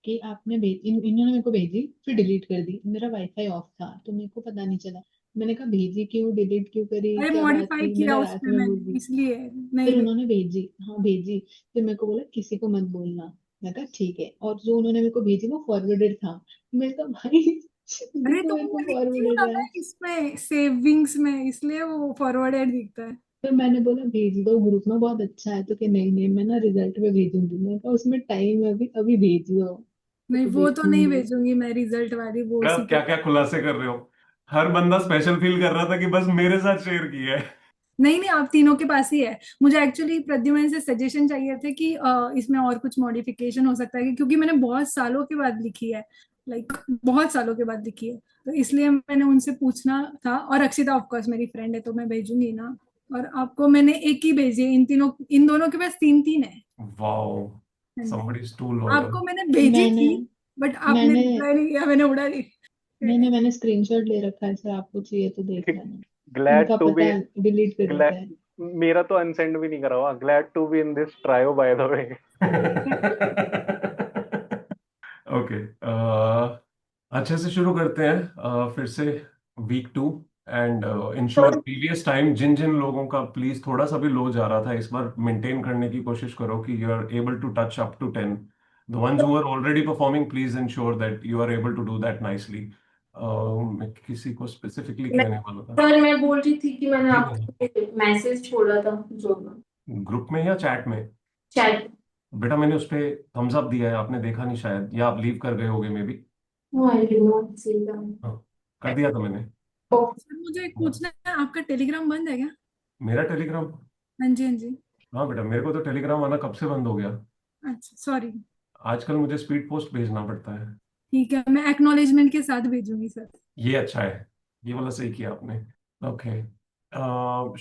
कि आपने इन्होंने मेरे को भेजी, फिर डिलीट कर दी, मेरा वाईफाई ऑफ था तो मेरे को पता नहीं चला। मैंने कहा भेजी क्यों, डिलीट क्यों करी, अरे क्या बात मॉडिफाई थी, किया मैंने रात उसमें में भूल मैंने, गई। इसलिए नहीं फिर देख। उन्होंने भेजी, हाँ भेजी। फिर मेरे को बोला किसी को मत बोलना। मैं कहा ठीक है, और जो उन्होंने मेरे को भेजी वो फॉरवर्डेड था। मैं कहा भाई अरे देखो तो मेरे वो को लिखती हूँ फॉरवर्डेड ना है। मैं इसमें सेविंग्स में, इसलिए वो फॉरवर्डेड दिखता है। फिर मैंने बोला भेज दो ग्रुप में, बहुत अच्छा है, तो कि नहीं नहीं मैं ना रिजल्ट पे भेजूंगी। मैं कहा उसमें टाइम है अभी, अभी भेज दो। नहीं, तो वो तो नहीं देखूंगी। भेजूंगी मैं, रिजल्ट वाली वो उसी आप के। क्या क्या खुलासे कर रहे हो? हर बंदा स्पेशल फील कर रहा था कि बस मेरे साथ शेयर किया है। नहीं नहीं, आप तीनों के पास ही है। मुझे एक्चुअली प्रद्युमन से सजेशन चाहिए थे कि इसमें और कुछ मॉडिफिकेशन हो सकता है, क्योंकि मैंने बहुत सालों के बाद लिखी है, लाइक बहुत सालों के बाद लिखी है, तो इसलिए मैंने उनसे पूछना था। और अक्षिता ऑफ कोर्स मेरी फ्रेंड है, तो मैं भेजूंगी ना। और आपको मैंने एक ही भेजी है, इन दोनों के पास 3-3 है। वाओ, हाँ जी, somebody is too loyal। आपको मैंने भेजी मैंने थी, बट आपने मैंने रिप्लाई नहीं किया, मैंने उड़ा दी। मैंने स्क्रीनशॉट ले रखा है सर, आपको चाहिए तो देख लेना। ग्लैड इनका टू बी पता डिलीट कर देता है। ग्लैड, मेरा तो अनसेंड भी नहीं करा हुआ। Glad to be in this trio by the way. Okay, अच्छे से शुरू करते हैं फिर से week 2, and ensure previous time जिन जिन लोगों का प्लीज थोड़ा सा भी लो जा रहा था, इस बार मेंटेन करने की कोशिश करो कि you are able to touch up to 10। The ones who are already performing, please ensure that you are able to do that nicely. मैं किसी को स्पेसिफिकली कहने वाला था। सर मैं बोल रही थी कि मैंने जी आपको मैसेज छोड़ा था जो ग्रुप में या चैट में? चैट। बेटा मैंने उस पर थम्स अप दिया है, आपने देखा नहीं शायद, या आप लीव कर गए होगे maybe. No I did not see that. हाँ, कर दिया था मैंने। सर मुझे एक पूछना है, आपका टेलीग्राम बंद है क्या? मेरा टेलीग्राम? हाँ जी, हाँ जी। हाँ बेटा, मेरे को तो टेलीग्राम आना कब से बंद हो गया। अच्छा सॉरी। आजकल मुझे स्पीड पोस्ट भेजना पड़ता है। ठीक है, मैं एक्नॉलेजमेंट के साथ भेजूंगी सर। ये अच्छा है, ये वाला सही किया आपने। Okay,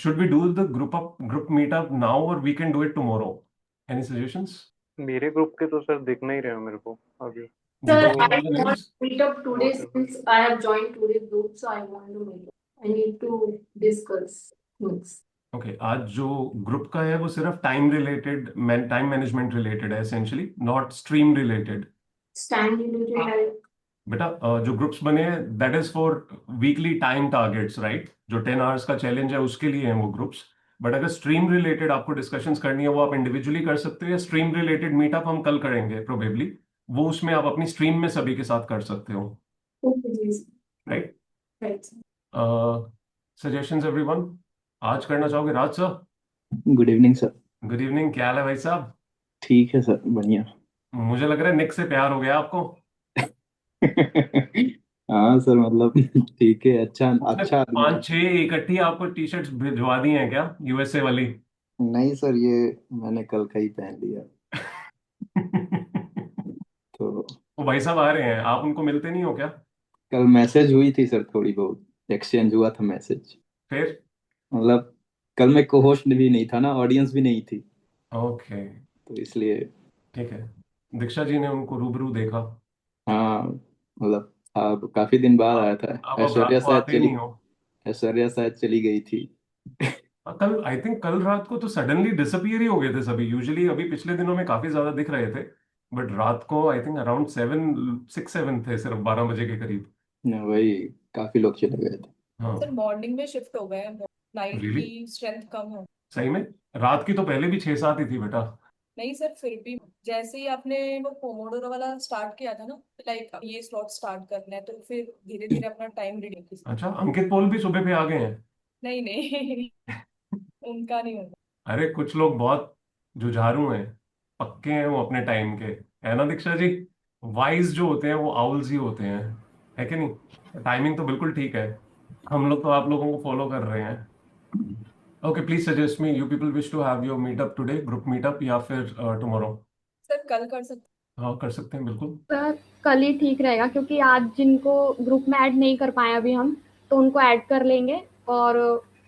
should we do the group meetup now और we can do it tomorrow? Any suggestions? मेरे ग्रुप के तो सर दिख नहीं रहे हो मेरे को अभी। Sir, Deepak I all the want names? to meet up today Whatever. since I have joined today's group, so I want to meet up. I need to discuss things. Okay, आज जो group का है वो सिर्फ time related, time management related है essentially, not stream related. Stand related है. बेटा जो ग्रुप्स बने हैं that is for weekly time targets, right? जो 10 आवर्स का चैलेंज है उसके लिए हैं वो ग्रुप्स। बट अगर स्ट्रीम रिलेटेड आपको डिस्कशंस करनी है वो आप इंडिविजुअली कर सकते हो, या स्ट्रीम रिलेटेड मीटअप हम कल करेंगे प्रोबेबली, वो उसमें आप अपनी स्ट्रीम में सभी के साथ कर सकते हो, Okay, जी. राइट? Right. सजेशंस एवरीवन, आज करना चाहोगे? Raj sir, good evening sir. Good evening, क्या हाल है भाई साहब? ठीक है सर, बढ़िया। मुझे लग रहा है निक से प्यार हो गया आपको। हाँ सर, मतलब ठीक है, अच्छा उसने अच्छा आदमी है। 5-6 इकट्ठी आपको टी शर्ट्स भिजवा दी हैं क्या, यूएसए वाली? नहीं सर, ये मैंने कल का ही पहन लिया तो। वो भाई साहब आ रहे हैं, आप उनको मिलते नहीं हो क्या? कल मैसेज हुई थी सर, थोड़ी बहुत एक्सचेंज हुआ था मैसेज। फिर? मतलब कल मैं को होस्ट भी नहीं था ना, ऑडियंस भी नहीं थी, ओके, तो इसलिए। ठीक है। दीक्षा जी ने उनको रूबरू देखा। हाँ, मतलब अब काफी दिन बाद आया था। आप अब रात को आते ही नहीं हो। ऐश्वर्या शायद चली गई थी। कल आई थिंक कल रात को तो सडनली डिसअपियर ही हो गए थे सभी। यूजुअली अभी पिछले दिनों में काफी ज्यादा दिख रहे थे, बट रात को आई थिंक अराउंड 6-7 थे, सिर्फ 12 बजे के करीब। वही, काफी लोग चले गए थे। हाँ, सर मॉर्निंग में शिफ्ट हो गए हैं, नाइट रियली? की स्ट्रेंथ कम हो। सही में? रात की तो पहले भी 6-7 ही थी बेटा। नहीं सर, फिर भी जैसे ही आपने वो पोमोडोरो वाला स्टार्ट किया था ना, लाइक ये स्लॉट स्टार्ट करना है, तो फिर धीरे धीरे अपना टाइम रिड्यूस। अच्छा, अंकित पॉल भी सुबह पे आ गए हैं? नहीं नहीं उनका नहीं होगा। अरे कुछ लोग बहुत जुझारू हैं, पक्के हैं वो अपने टाइम के, है ना दीक्षा जी? वाइज जो होते हैं वो आउल्स ही होते हैं, है कि नहीं? टाइमिंग तो बिल्कुल ठीक है, हम लोग तो आप लोगों को फॉलो कर रहे हैं। Okay, please suggest me, you people wish to have your meetup today, group meetup, या फिर टुमारो? सर कल कर सकते। हाँ, कर सकते हैं बिल्कुल। सर कल ही ठीक रहेगा, क्योंकि आज जिनको ग्रुप में ऐड नहीं कर पाए अभी हम, तो उनको ऐड कर लेंगे और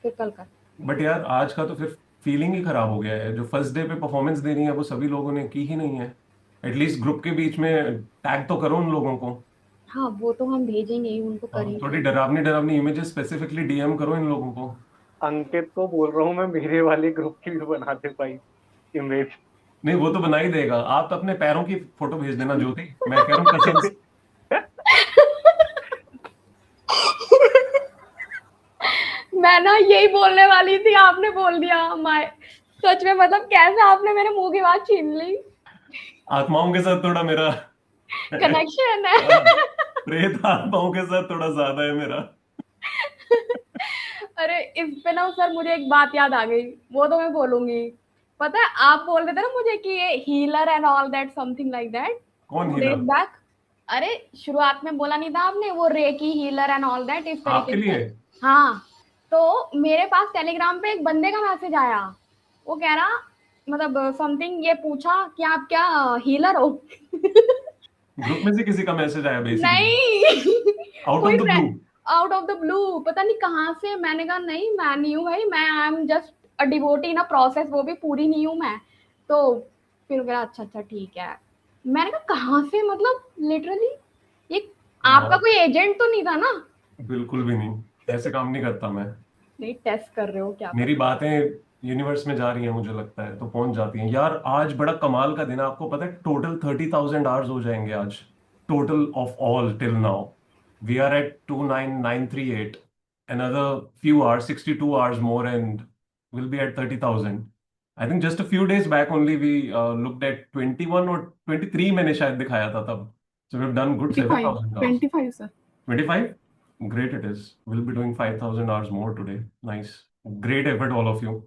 फिर कल कर। बट यार आज का तो फिर फीलिंग ही खराब हो गया है। जो फर्स्ट डे पे परफॉर्मेंस देनी है वो सभी लोगों ने की ही नहीं है। एटलीस्ट ग्रुप के बीच में टैग तो करो उन लोगों को। हाँ, वो तो हम भेजेंगे ही, उनको हाँ, करेंगे। थोड़ी डरावनी डरावनी इमेजेस स्पेसिफिकली डीएम करो इन लोगों को। अंकित को बोल रहा हूँ मैं, मेरे वाले ग्रुप की भी बना दे भाई इमेज। नहीं, वो तो बना ही देगा। आप तो अपने पैरों की फोटो भेज देना ज्योति, मैं कह रहा हूँ कसम से। मैं ना यही बोलने वाली थी, आपने बोल दिया। माय सच में, मतलब कैसे आपने मेरे मुंह की बात छीन ली। आत्माओं के साथ थोड़ा मेरा कनेक्शन है। प्रेत आत्माओं के साथ थोड़ा ज्यादा है मेरा। अरे इस पे ना सर मुझे एक बात याद आ गई, वो तो मैं बोलूंगी। पता है, आप बोल रहे थे ना मुझे कि ये healer and all that, something like that. कौन हीलर? बैक, अरे शुरुआत में बोला नहीं था आपने, वो recce healer and all that, इस आपके तरीके लिए? से। हाँ, तो मेरे पास टेलीग्राम पे एक बंदे का मैसेज आया, वो कह रहा, मतलब समथिंग ये पूछा कि आप क्या हीलर हो। ग्रुप में से किसी का मैसेज आया बेसिकली? नहीं, out of the blue? Out of the blue, पता नहीं कहाँ से। मैंने कहा नहीं, मैं नहीं हूँ भाई, मैं I am just a devotee in a process, वो भी पूरी नहीं हूँ मैं। तो फिर कहा अच्छा अच्छा ठीक है। मैंने कहा कहाँ से, मतलब लिटरली ये आपका कोई एजेंट तो नहीं था ना? बिल्कुल भी नहीं, ऐसे काम नहीं करता मैं। नहीं, टेस्ट कर रहे हो क्या? मेरी बातें यूनिवर्स में जा रही हैं मुझे लगता है, तो पहुंच जाती हैं। यार आज बड़ा कमाल का दिन है, आपको पता है टोटल 30,000 आवर्स हो जाएंगे आज, total of all till now. We are at 29,938, another few hours, 62 hours more, and we'll be at 30,000. I think just a few days back only we looked at 21 or 23 मैंने शायद दिखाया था तब। So we've done good 7,000 hours. 25 sir. 25? Great it is. We'll be doing 5,000 hours more today. Nice. Great effort all of you.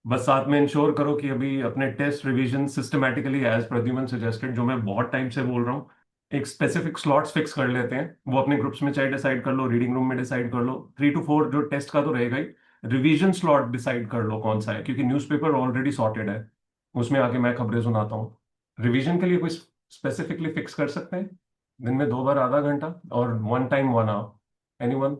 बस साथ में ensure करो कि अभी अपने test revision systematically as Pradyuman suggested, जो मैं बहुत टाइम से बोल रहा हूँ, एक स्पेसिफिक स्लॉट्स फिक्स कर लेते हैं। वो अपने ग्रुप्स में चाहे डिसाइड कर लो, रीडिंग रूम में डिसाइड कर लो। 3 to 4 जो टेस्ट का तो रहेगा ही, रिवीजन स्लॉट डिसाइड कर लो कौन सा है, क्योंकि न्यूज़पेपर ऑलरेडी सॉर्टेड है। उसमें आके मैं खबरें सुनाता हूँ। रिवीजन के लिए कोई स्पेसिफिकली फिक्स कर सकते हैं? दिन में 2 बार आधा घंटा और 1 टाइम 1 आवर। एनीवन?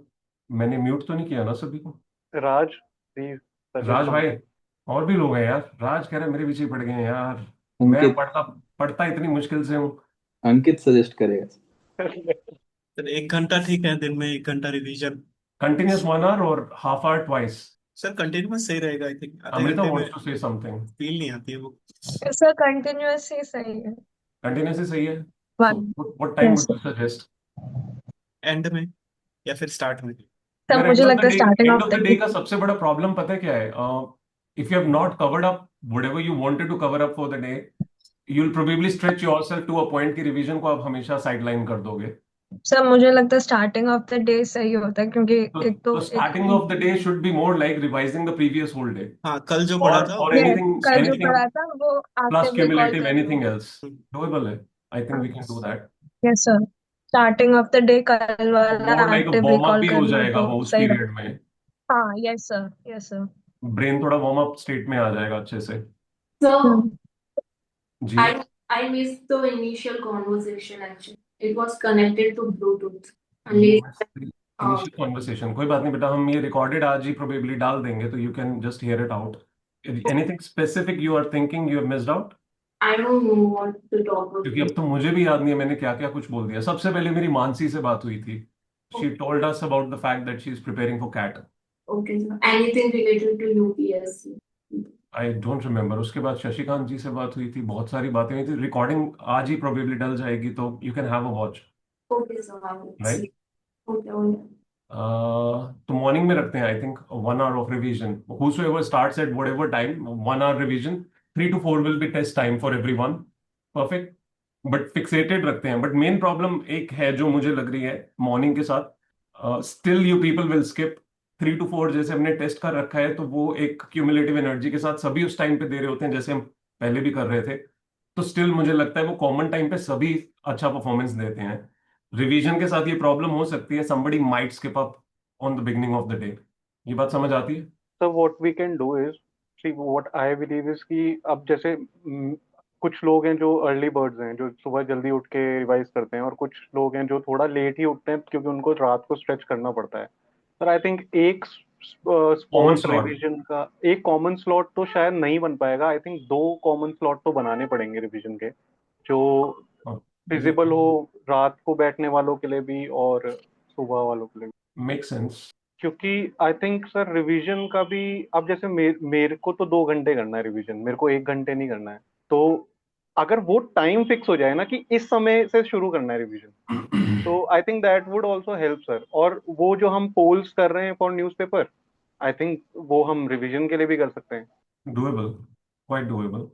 मैंने म्यूट तो नहीं किया ना सभी को? राज, प्लीज सजेस्ट राज भाई, समथिंग। और भी लोग हैं यार। राज कह रहे मेरे पीछे पड़ गए हैं यार। मैं अंकित पढ़ता पढ़ता इतनी मुश्किल से हूँ। अंकित सजेस्ट करेगा। सर 1 घंटा ठीक है, दिन में 1 घंटा रिवीजन। कंटिन्यूस 1 आवर और half hour twice. Sir continuous सही रहेगा, आई थिंक आधे अमृता घंटे में wants to say something. Feel नहीं आती है वो। सर कंटिन्यूअस ही सही है। कंटिन्यूस ही सही है। So one. What time yes would you suggest? And में या फिर स्टार्ट में? सर, यार मुझे लगता है starting end of of the the day. Day का सबसे बड़ा प्रॉब्लम पता है क्या है? If you have not covered up whatever you wanted to cover up for the day, you will probably stretch yourself to a point की revision को आप हमेशा साइडलाइन कर दोगे। सर मुझे लगता है स्टार्टिंग ऑफ द डे सही होता है, क्योंकि तो एक तो एक starting of the day should be more like revising the previous whole day, हाँ, कल जो पढ़ा था और वो। यस, कल जो एनीथिंग पढ़ा था वो प्लस आफ्टर रिकॉल क्यूमुलेटिव, कर लो। एनीथिंग एल्स डूएबल है। I think we can do that. Yes sir, starting of the day कल वाला more like a active warm up recall भी कर हो लो जाएगा तो वो उस सही पीरियड रहे। में। हाँ yes sir, yes sir. Brain थोड़ा वार्म अप स्टेट में आ जाएगा अच्छे से। So जी। I missed the initial conversation actually. It was connected to Bluetooth. Unless initial conversation कोई बात नहीं बेटा, हम ये रिकॉर्डेड आज ही प्रोबेबली डाल देंगे, तो you can just hear it out. Anything specific you are thinking you have missed out? I don't know what to talk क्योंकि about. अब तो मुझे भी याद नहीं है मैंने क्या क्या कुछ बोल दिया। सबसे पहले मेरी मानसी से बात हुई थी। She told us about the fact that she is preparing for CAT. Okay, so anything related to UPSC. I don't remember. उसके बाद शशिकांत जी से बात हुई थी, बहुत सारी बातें हुई थी। रिकॉर्डिंग आज ही प्रोबेबली डल जाएगी, तो you can have a watch, Okay, so I will right? see. Okay, okay. तो मॉर्निंग में रखते हैं I think 1 hour of revision. whosoever starts at whatever time, 1 hour revision, 3 to 4 will be test time for everyone. Perfect. But fixated रखते हैं। But main problem एक है जो मुझे लग रही है मॉर्निंग के साथ, still you people will skip 3 to 4। जैसे हमने टेस्ट कर रखा है, तो वो एक क्यूमुलेटिव एनर्जी के साथ सभी उस टाइम पे दे रहे होते हैं, जैसे हम पहले भी कर रहे थे। तो स्टिल मुझे लगता है वो कॉमन टाइम पे सभी अच्छा परफॉर्मेंस देते हैं। रिवीजन के साथ ये प्रॉब्लम हो सकती है, somebody might skip up on the beginning of the day। ये बात समझ आती है? So what we can do is, see what I believe is कि अब जैसे कुछ लोग हैं जो अर्ली बर्ड्स हैं, जो सुबह जल्दी उठ के रिवाइज करते हैं, और कुछ लोग हैं जो थोड़ा लेट ही उठते हैं क्योंकि उनको रात को स्ट्रेच करना पड़ता है। पर आई थिंक एक कॉमन स्पॉट स्लॉट। रिवीजन का एक कॉमन स्लॉट तो शायद नहीं बन पाएगा। आई थिंक 2 कॉमन स्लॉट तो बनाने पड़ेंगे रिवीजन के, जो फिजिबल हो रात को बैठने वालों के लिए भी और सुबह वालों के लिए भी। Make sense. क्योंकि आई थिंक सर रिवीजन का भी, अब जैसे मेरे को तो 2 घंटे करना है रिवीजन, मेरे को 1 घंटे नहीं करना है। तो अगर वो टाइम फिक्स हो जाए ना कि इस समय से शुरू करना है रिवीजन, तो I think that would also help sir. और वो जो हम पोल्स कर रहे हैं फॉर न्यूज़पेपर, आई थिंक वो हम रिवीजन के लिए भी कर सकते हैं। Doable, quite doable.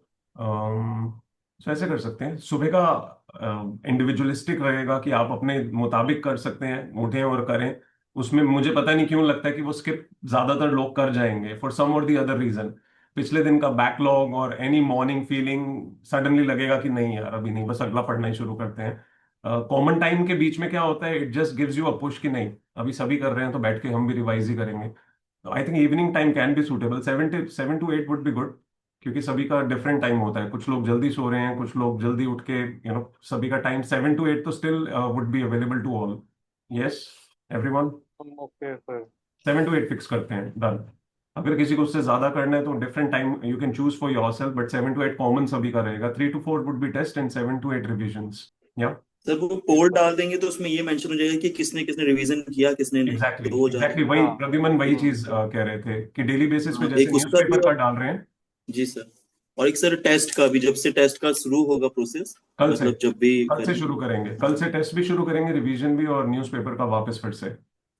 सो ऐसे कर सकते हैं। सुबह का इंडिविजुअलिस्टिक रहेगा कि आप अपने मुताबिक कर सकते हैं, उठें और करें। उसमें मुझे पता नहीं क्यों लगता है कि वो स्किप ज्यादातर लोग कर जाएंगे फॉर सम और दी अदर रीजन। पिछले दिन का बैकलॉग और एनी मॉर्निंग फीलिंग, सडनली लगेगा कि नहीं यार अभी नहीं, बस अगला पढ़ना ही शुरू करते हैं। कॉमन टाइम के बीच में क्या होता है, it just gives you a push कि नहीं अभी सभी कर रहे हैं तो बैठ के हम भी रिवाइज ही करेंगे। तो I think evening time can be suitable. 7 to 8 would be good, क्योंकि सभी का डिफरेंट टाइम होता है। कुछ लोग जल्दी सो रहे हैं, कुछ लोग जल्दी उठ के, सभी का टाइम 7 to 8 तो still would be available to all. Yes everyone? Okay sir, 7 to 8 fix करते हैं, डन। अगर किसी को उससे ज्यादा करना है तो different time you can choose for yourself, but 7 to 8 common सभी का रहेगा। 3 to 4 would be test and 7 to 8 revisions. या सर वो पोल डाल देंगे तो उसमें ये मेंशन हो जाएगा कि किसने किसने रिवीजन किया किसने नहीं, एग्जैक्टली तो वो एग्जैक्टली जाएगा। वही हाँ। प्रद्युमन वही चीज कह रहे थे कि डेली बेसिस पे हाँ, जैसे एक उसका भी न्यूज़पेपर का और डाल रहे हैं। जी सर, और एक सर टेस्ट का भी, जब से टेस्ट का शुरू होगा प्रोसेस, कल से मतलब जब भी कल से करेंगे। शुरू करेंगे, कल से टेस्ट भी शुरू करेंगे, रिवीजन भी, और न्यूज़पेपर का वापस फिर से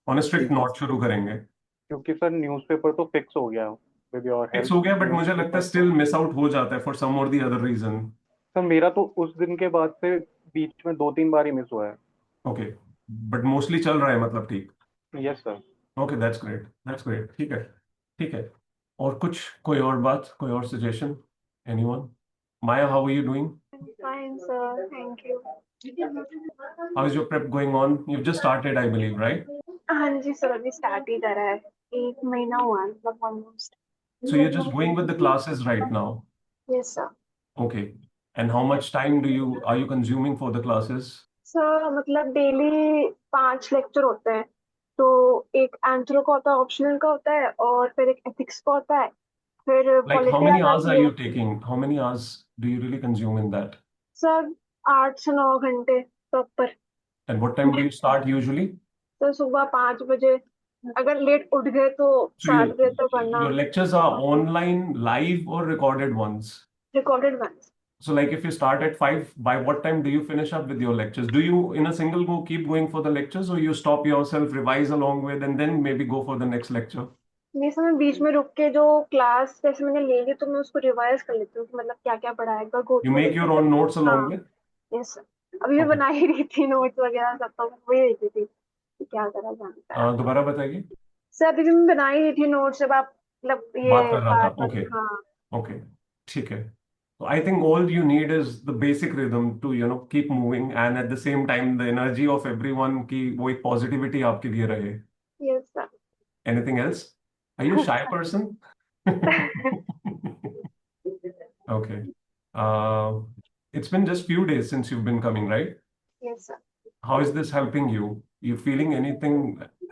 ऑन स्ट्रिक्ट ठीक है नोट शुरू करेंगे। क्योंकि सर न्यूज़पेपर तो फिक्स हो गया विद योर फिक्स हेल्प। हो गया, बट मुझे लगता है न्यूज़पेपर स्टिल मिस आउट हो जाता है फॉर सम और दी अदर रीजन। सर मेरा तो उस दिन के बाद से बीच में 2-3 बार ही मिस हुआ है। ओके, बट मोस्टली चल रहा है मतलब, ठीक? Yes sir. Okay, that's great, that's great. ठीक है, ठीक है। और कुछ, कोई और बात, कोई और suggestion? Anyone? Maya, how are you doing? Fine, sir. Thank you. How is your prep going on? You just started I believe, right? हाँ जी सर, अभी स्टार्ट ही करा है। 1 महीना हुआ है मतलब almost. So you're just going with the classes right now. Yes, sir. Okay. And how much time are you consuming for the classes? Sir मतलब डेली 5 लेक्चर होते हैं। तो एक एंथ्रो का होता है, ऑप्शनल का होता है, और फिर एक एथिक्स का होता है, फिर Like how पॉलिटी आ many hours जाती are है। you taking? How many hours do you really consume in that? Sir 8 से 9 घंटे proper. And what time do you start usually? तो सुबह 5 बजे, अगर लेट उठ गए तो So 7 बजे तक पढ़ना। your lectures are online, live, or recorded ones? Recorded ones. So like if you start at 5, by what time do you finish up with your lectures? Do you in a single go keep going for the lectures, or you stop yourself, revise along with, and then maybe go for the next lecture? नहीं sir, मैं बीच में रुक के जो class जैसे मैंने ले ली तो मैं उसको रिवाइज कर लेती हूँ कि मतलब क्या क्या पढ़ा है, एक बार गो You थ्रू make करके your फिर। own notes along हाँ। with? यस सर, अभी मैं Okay. बना ही रही थी नोट्स वगैरह सब, तो वही रही थी कि क्या करा जानता है। दोबारा बताइए। सर अभी भी मैं बना ही रही थी नोट्स, जब आप मतलब बात ये कर रहा था। बात Okay. हाँ। Okay. ठीक है। So I think all you need is the basic rhythm to keep moving, and at the same time the energy of everyone की वो एक positivity आपके लिए रहे. Yes sir. Anything else? Are you a shy person? Okay. Uh, it's been just few days since you've been coming, right? Yes sir. How is this helping you? You feeling anything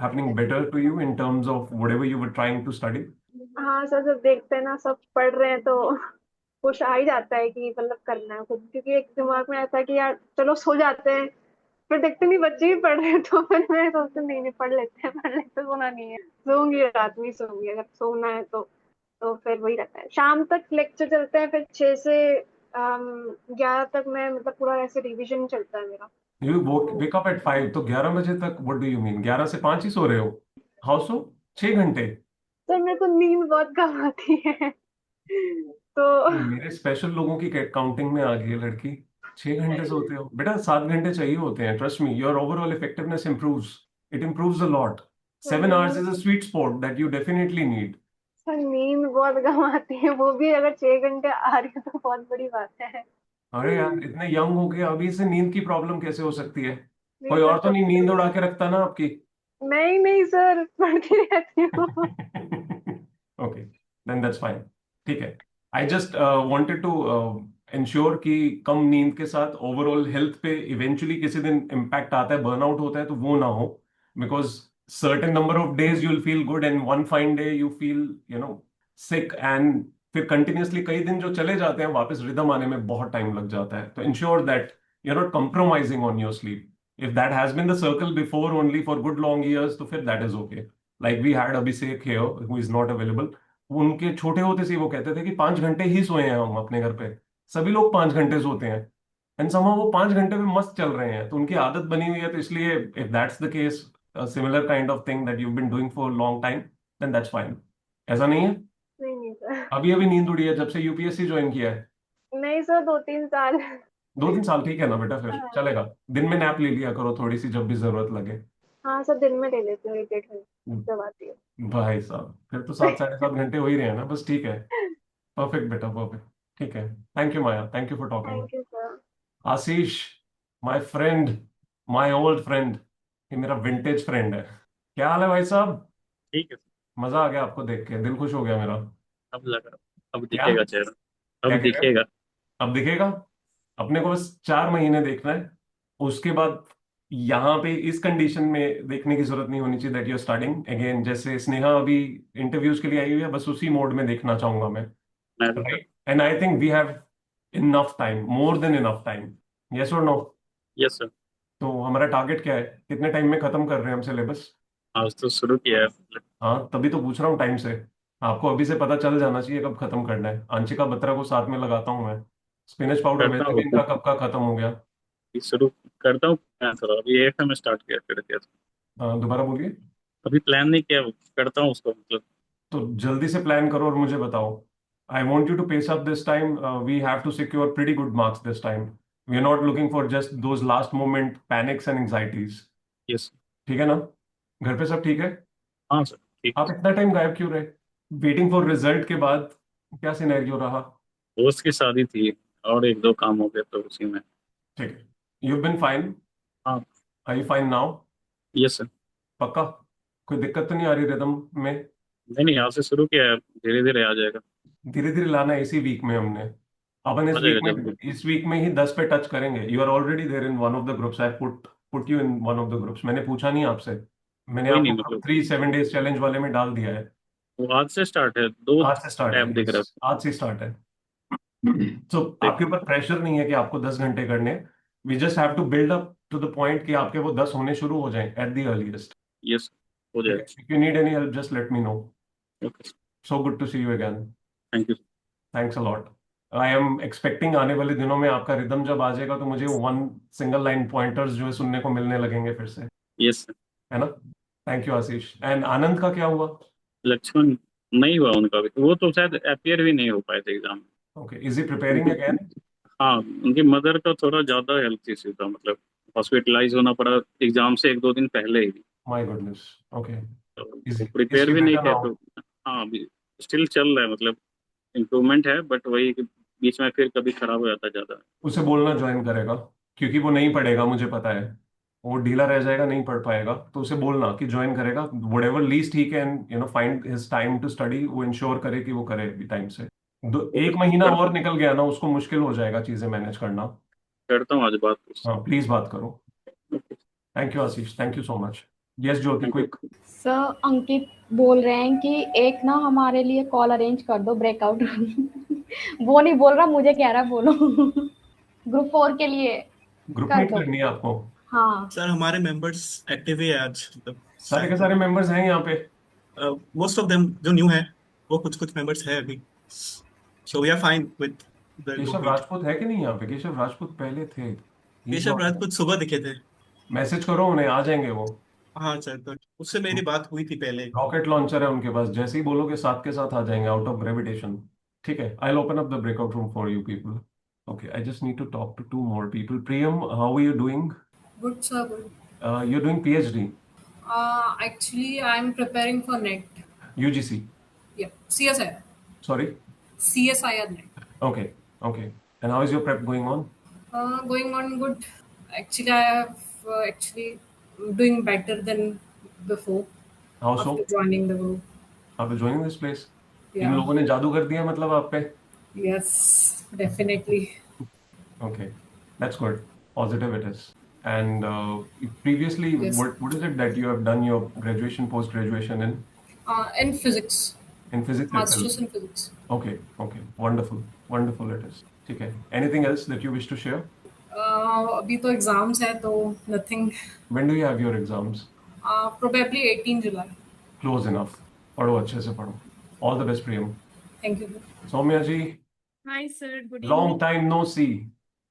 happening better to you in terms of whatever you were trying to study? हाँ sir, जब देखते हैं ना सब पढ़ रहे हैं तो कुछ आ ही जाता है कि मतलब करना है खुद, क्योंकि एक दिमाग में ऐसा है कि यार चलो सो जाते हैं, फिर देखते नहीं बच्चे भी पढ़ रहे हैं तो फिर मैं सोचती हूँ, नहीं नहीं पढ़ लेते, सोना नहीं है, सोऊंगी रात में ही सोऊंगी अगर सोना है तो फिर वही रहता है। शाम तक लेक्चर चलते हैं, फिर 6 से 11 तक मैं मतलब पूरा ऐसे रिवीजन चलता है मेरा। You wake up at 5, तो 11 बजे तक what do you mean? 11 से 5 ही सो रहे हो? How so? 6 घंटे? तो मेरे को नींद बहुत कम आती है तो मेरे स्पेशल लोगों की काउंटिंग में आ गई है लड़की। 6 घंटे सोते हो बेटा? 7 घंटे चाहिए होते हैं। Trust me, your overall effectiveness improves. It improves a lot. 7 hours is a sweet spot that you definitely need. Sir नींद बहुत कम आती है, वो भी अगर 6 घंटे आ रही है तो बहुत बड़ी बात है। अरे यार, इतने यंग हो गए अभी से नींद की प्रॉब्लम कैसे हो सकती है? नहीं कोई सर, और तो नहीं नींद उड़ा के रखता ना आपकी? नहीं नहीं सर, पढ़ती रहती हूँ। Okay, then that's fine. ठीक है। I just wanted to ensure कि कम नींद के साथ ओवरऑल हेल्थ पे इवेंचुअली किसी दिन इम्पैक्ट आता है, बर्नआउट होता है, तो वो ना हो। Because certain number of days you will feel good and one fine day you feel sick, and फिर कंटिन्यूअसली कई दिन जो चले जाते हैं वापस रिदम आने में बहुत टाइम लग जाता है। तो ensure that you are not compromising on your sleep. If that has been the circle before only for good long years, तो फिर that is okay. Like we had Abhishek here, who is not available. उनके छोटे होते से ही वो कहते थे कि 5 घंटे ही सोए हैं हम अपने घर पे। सभी लोग 5 घंटे सोते हैं, एंड somehow वो 5 घंटे में मस्त चल रहे हैं। तो उनकी आदत बनी हुई है। तो इसलिए if that's the case, a similar kind of thing that you've been doing for a long time, then that's fine. ऐसा नहीं है? नहीं नहीं सर। अभी अभी नींद उड़ी है जब से यूपीएससी ज्वाइन किया है? नहीं सर, 2-3 साल। 2-3 साल ठीक है ना बेटा, फिर हाँ। चलेगा। दिन में नैप ले लिया करो थोड़ी सी जब भी जरूरत लगे। हाँ सर, दिन में ले लेती हूँ 1-1 घंटे जब आती है। भाई साहब, फिर तो 7-7.5 घंटे हो ही रहे हैं ना, बस ठीक है। परफेक्ट बेटा, परफेक्ट। ठीक है। Thank you Maya, thank you for talking. Thank you sir. Ashish, my friend, my old friend, ये मेरा विंटेज फ्रेंड है। क्या हाल है भाई साहब? ठीक है। मजा आ गया आपको देख के, दिल खुश हो गया मेरा। अब लगा, अब क्या दिखेगा चेहरा, क्या अब कह रहे हैं? दिखेगा। अब दिखेगा। अपने को बस 4 महीने देखना है, उसके बाद यहाँ पे इस कंडीशन में देखने की जरूरत नहीं होनी चाहिए that you are starting again. जैसे स्नेहा अभी इंटरव्यूज के लिए आई हुई है, बस उसी मोड में देखना चाहूंगा मैं। मैं भी right, and I think we have enough time, more than enough time. Yes और नो? Yes sir. तो हमारा टारगेट क्या है? कितने टाइम में खत्म कर रहे हैं हम सिलेबस? आज तो शुरू किया है। हाँ, तभी तो पूछ रहा हूँ टाइम से। आपको अभी से पता चल जाना चाहिए कब खत्म करना है। आंशिका बत्रा को साथ में लगाता हूँ मैं। स्पिनच पाउडर करता वैसे भी हूँ, इनका कब का खत्म हो गया। शुरू करता हूँ। मैं थोड़ा अभी एएफएम स्टार्ट किया, फिर किया दोबारा बोलिए। अभी प्लान नहीं किया, करता हूँ उसको मतलब। तो जल्दी से प्लान करो और मुझे बताओ। I want you to pace up this time. We have to secure pretty good marks this time. We are not looking for just those last moment panics and anxieties. Yes. ठीक है ना? घर पे सब ठीक है? हाँ सर ठीक। आप इतना टाइम गायब क्यों रहे? वेटिंग फॉर रिजल्ट के बाद क्या सिनेरियो रहा? दोस्त की शादी थी और 1-2 काम हो गए तो उसी में। ठीक है। You been fine? हाँ। Are you fine now? Yes sir. पक्का? कोई दिक्कत तो नहीं आ रही रिदम में? नहीं नहीं, यहाँ से शुरू किया है, धीरे धीरे आ जाएगा। धीरे धीरे लाना है इसी वीक में हमने। अपन आ जाएगा जल्दी। इस वीक में ही 10 पे टच करेंगे। You are already there in one of the groups, I put you in one of the groups. मैंने पूछा नहीं आपसे, मैंने कोई नहीं, आपको मतलब 7 days चैलेंज वाले में डाल दिया है। वो आज से स्टार्ट है, 2 आज से स्टार्ट टैब है, दिख रहा yes, आज से स्टार्ट है। है। सो आपके देखते ऊपर प्रेशर नहीं है कि आपको 10 घंटे करने। We just have to build up to the point कि आपके वो 10 होने शुरू हो जाएं एट द अर्लीस्ट। यस, हो ठीक है, जाएगा। If you need any help just let me know. Okay, so good to see you again. Thank you. Thanks a lot. I am expecting आने वाले दिनों में आपका रिदम जब आ जाएगा तो मुझे वन सिंगल लाइन पॉइंटर्स जो है सुनने को मिलने लगेंगे फिर से, यस, है ना? Thank you Ashish. एंड आनंद का क्या हुआ? लक्ष्मण नहीं हुआ उनका भी, वो तो शायद अपियर भी नहीं हो पाए थे एग्जाम में। Okay, is he preparing again? हाँ, उनकी मदर का थोड़ा ज्यादा हेल्थ इश्यू था, मतलब हॉस्पिटलाइज होना पड़ा एग्जाम से 1-2 दिन पहले ही। My goodness. ओके, तो इज वो इज प्रिपेयर शी भी नहीं बेटर किया, नाउ? तो हाँ अभी स्टिल चल रहा है, मतलब इम्प्रूवमेंट है, बट वही कि बीच में फिर कभी खराब हो जाता है ज्यादा। उसे बोलना ज्वाइन करेगा, क्योंकि वो नहीं पढ़ेगा, मुझे पता है। वो ढीला रह जाएगा, नहीं पढ़ पाएगा, तो उसे बोलना कि ज्वाइन करेगा। Whatever least he can find his time to study, वो इंश्योर करे कि वो करे टाइम से। ओके, 1 महीना करता और निकल गया ना, उसको मुश्किल हो जाएगा चीजें मैनेज करना। करता हूँ आज बात उससे। हाँ, प्लीज बात करो। Thank you Ashish, thank you so much. Yes Jyoti, thank you. Quick. Sir Ankit बोल रहे हैं कि एक ना हमारे लिए कॉल अरेंज कर दो ब्रेकआउट। वो नहीं बोल रहा, मुझे कह रहा है बोलो। ग्रुप 4 के लिए ग्रुप कर मीट दो। करनी है आपको? हाँ सर हमारे मेंबर्स एक्टिव ही है आज, मतलब सारे के शायद सारे मेंबर्स हैं यहाँ पे? मोस्ट ऑफ देम जो न्यू है, वो कुछ कुछ मेंबर्स है अभी, so we are fine with the group Keshav Meet. Rajput है कि नहीं यहाँ पे? केशव राजपूत पहले थे, he is Keshav not. Rajput सुबह दिखे थे। मैसेज करो उन्हें, आ जाएंगे वो। हाँ सर, तो उससे मेरी बात हुई थी पहले। रॉकेट लॉन्चर है उनके पास, जैसे ही बोलोगे साथ के साथ आ जाएंगे, आउट ऑफ ग्रेविटेशन। ठीक है, I open up the breakout room for you people. Okay, I just need to talk to 2 more people. Priyam, how are you doing? Good, sir, good. You're doing PhD, Actually, I'm preparing for NET. UGC. Yeah, CSI. Sorry. CSIR NET. Okay, okay. And how is your prep going on? Going on good. Actually, I have actually doing better than before How so? after joining the group. After joining this place? In Yeah. लोगों ने जादू कर दिया मतलब आप पे? Yes, definitely. Okay, that's good. Positive it is. And previously, Yes. what is it that you have done your graduation, post graduation in? In physics, In physics itself. masters in physics. Okay, okay, wonderful, wonderful it is. ठीक है. Anything else that you wish to share? अभी तो exams है तो nothing. When do you have your exams? Probably 18 July. Close enough. पढ़ो, अच्छे से पढ़ो. All the best, Priyam. Thank you. Saumya ji, Hi, sir. Good long evening. time no see.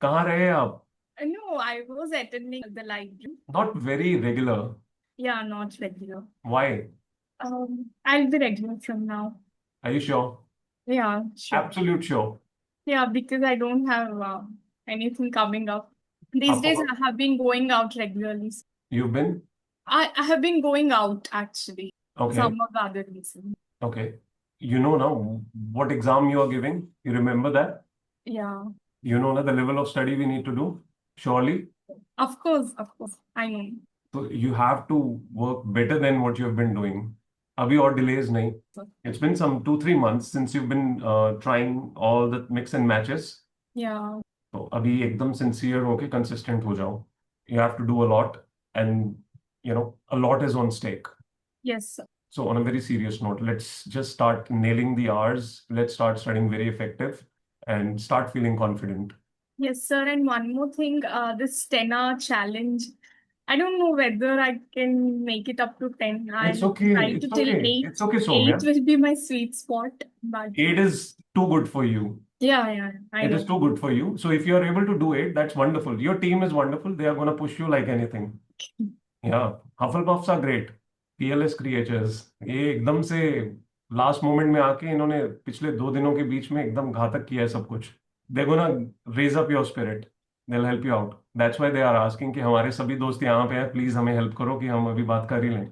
कहाँ रहे आप? No, I was attending the library. Not very regular. Yeah, not regular. Why? I'll be regular from now. Are you sure? Yeah, sure. Absolute sure. Yeah, because I don't have anything coming up. These days, आपको I have been going out regularly. you've been? I have been going out actually. Okay, Some of the other reasons. okay. You know now what exam you are giving? You remember that? Yeah, You know now the level of study we need to do? Surely. of course, I know. So you have to work better than what you have been doing. Abhi और delays नहीं. It's been some 2-3 months since you've been trying all the mix and matches. Yeah, तो अभी एकदम sincere होके consistent हो जाओ. You have to do a lot, and a lot is on stake. yes, sir. So on a very serious note, let's just start nailing the hours. Let's start studying very effective and start feeling confident. Yes, sir. And one more thing, this 10-hour challenge. I don't know whether I can make it up to 10. It's I'll okay. try It's to till okay. 8. It's okay, 8 Soumya. will be my sweet spot. But 8 is too good for you. yeah, I It is know. too good for you. So if you are able to do it, that's wonderful. Your team is wonderful. They are going to push you like anything. Yeah, Hufflepuffs are great. PLS creatures. ये एकदम से last moment में आके इन्होंने पिछले 2 दिनों के बीच में एकदम घातक किया है सब कुछ. They're gonna raise up your spirit. They'll help you out. That's why they are asking कि हमारे सभी दोस्त यहाँ पे हैं, प्लीज हमें हेल्प करो कि हम अभी बात कर ही लें.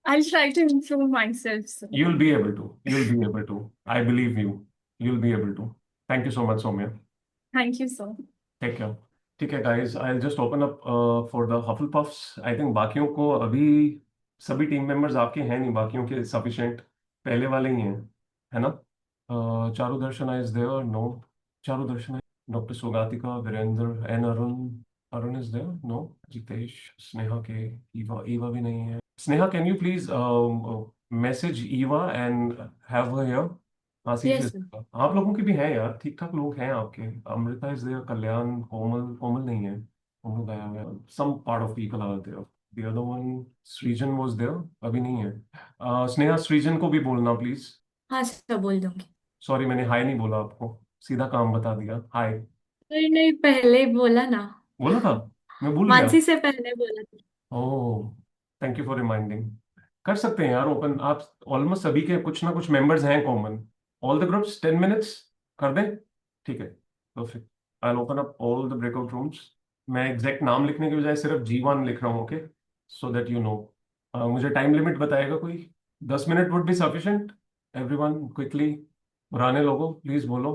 I'll try to improve myself, sir. You'll be able to. You'll be able to. I believe you. You'll be able to. Thank you so much, Soumya. Thank you, sir. Take care. ठीक है guys, I'll just open up for the Hufflepuffs. I think बाकियों को अभी सभी team members आपके हैं नहीं, बाकियों के सफिशिएंट पहले वाले ही हैं, है ना? चारु दर्शन is there? No. Charu Darshan Dr. Sugatika, Virender, and Arun. Arun is there? No. Jitesh, Sneha K, Eva. Eva भी नहीं है. Sneha, can you please message Eva and have her here? Ashish Yes, is sir. there. आप लोगों के भी हैं यार, ठीक ठाक लोग हैं आपके. अमृता is there, कल्याण, कोमल नहीं है. कोमल गया है. Some part of people are there. The other one, Srijan was there, अभी नहीं है. स्नेहा, सृजन को भी बोलना प्लीज. हाँ सर, बोल दूंगी। सॉरी, मैंने हाय नहीं बोला आपको, सीधा काम बता दिया. हाय नहीं नहीं, पहले ही बोला ना। बोला था, मैं भूल गया. मानसी से पहले बोला था। ओह, थैंक यू फॉर रिमाइंडिंग. कर सकते हैं यार ओपन, आप ऑलमोस्ट सभी के कुछ ना कुछ मेंबर्स हैं common. All the groups 10 minutes कर दें. ठीक है, perfect. I open up all the breakout rooms. मैं एग्जैक्ट नाम लिखने के बजाय सिर्फ G1 लिख रहा हूँ. Okay, so that you know. मुझे टाइम लिमिट बताएगा कोई? 10 minute would be sufficient. Everyone quickly, पुराने लोगों प्लीज बोलो.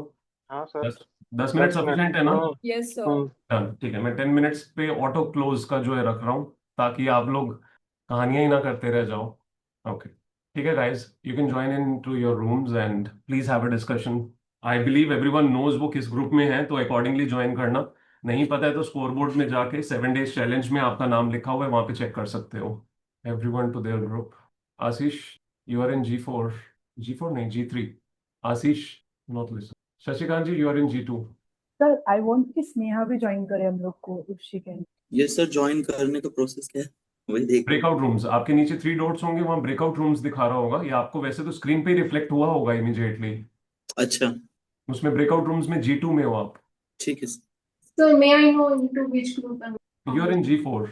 हाँ सर, 10 मिनट 10 मिनट. सफिशिएंट है ना? Yes sir. डन, ठीक है. मैं 10 मिनट्स पे ऑटो क्लोज का जो है रख रहा हूँ, ताकि आप लोग कहानियां ही ना करते रह जाओ. ओके, ठीक है guys, you can join into your rooms and please have a discussion. I believe everyone knows वो किस ग्रुप में है, तो अकॉर्डिंगली ज्वाइन करना. नहीं पता है तो स्कोर बोर्ड में जाके 7 डेज चैलेंज में आपका नाम लिखा हुआ है, वहां पे चेक कर सकते हो. Everyone to their group. Ashish, you are in G4. G4 नहीं, G3. Ashish, not listen. Shashikant ji, you are in G2. Sir I want कि स्नेहा भी ज्वाइन करे हम लोग को, if she can. Yes sir, join करने का प्रोसेस क्या है वही देख. ब्रेकआउट रूम्स, आपके नीचे 3 डॉट्स होंगे, वहां ब्रेकआउट रूम्स दिखा रहा होगा, या आपको वैसे तो स्क्रीन पे ही रिफ्लेक्ट हुआ होगा इमीडिएटली. अच्छा, उसमें ब्रेकआउट रूम्स में G2 में हो आप. ठीक है sir. So may I know into which group am you are in G4.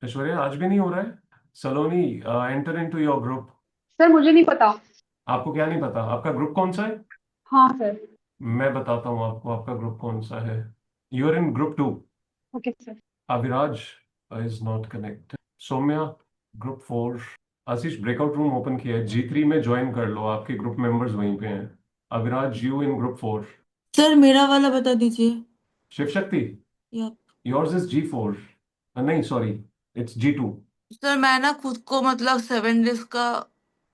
Aishwarya, आज भी नहीं हो रहा है. Saloni, enter into your group. Sir मुझे नहीं पता. आपको क्या नहीं पता? आपका ग्रुप कौन सा है? हाँ सर. मैं बताता हूँ आपको आपका ग्रुप कौन सा है. You are in group 2. Okay sir. Aviraj is not connected. Saumya, group 4. Ashish, breakout room open किया है, G3 में ज्वाइन कर लो, आपके ग्रुप मेंबर्स वहीं पे हैं. Aviraj, you in group 4. Sir मेरा वाला बता दीजिए। शिव शक्ति, या योर्स इज G4. नहीं सॉरी, इट्स G2. सर मैं ना खुद को मतलब 7 डेज का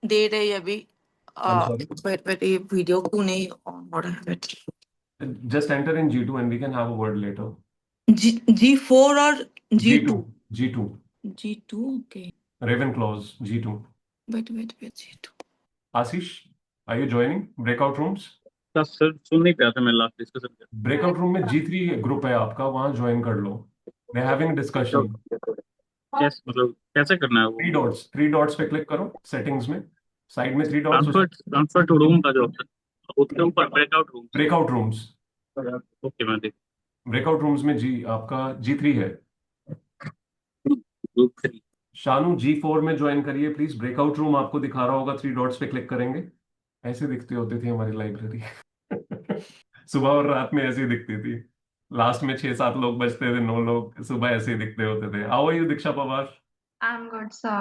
दे रही अभी। I'm sorry. वेट ये वीडियो क्यों नहीं ऑन हो रहा है? Wait. Just enter in G2 and we can have a word later. G4 और G2. G2. G2. G2 okay. Ravenclaws, G2. Wait G2. Ashish, are you joining breakout rooms? Sir सुन नहीं पाया था मैं लास्ट डिस्कशन. ब्रेकआउट रूम में G3 group है आपका, वहां ज्वाइन कर लो. They're having discussion. कैसे, मतलब कैसे करना है वो? 3 डॉट्स पे क्लिक करो सेटिंग्स में, साइड में 3 डॉट्स. ट्रांसफर टू रूम का जो ऑप्शन, उसके ऊपर breakout room. Breakout rooms. Okay, मैं देख. ब्रेकआउट रूम्स में आपका G3 है. ग्रुप 3. शानू, G4 में ज्वाइन करिए प्लीज. ब्रेकआउट रूम आपको दिखा रहा होगा, 3 डॉट्स पे क्लिक करेंगे. ऐसे दिखती होती थी हमारी लाइब्रेरी. सुबह और रात में ऐसी दिखती थी. लास्ट में 6-7 लोग बचते थे, 9 लोग सुबह ऐसे ही दिखते होते थे. How are you Diksha Pawar? I'm good, sir.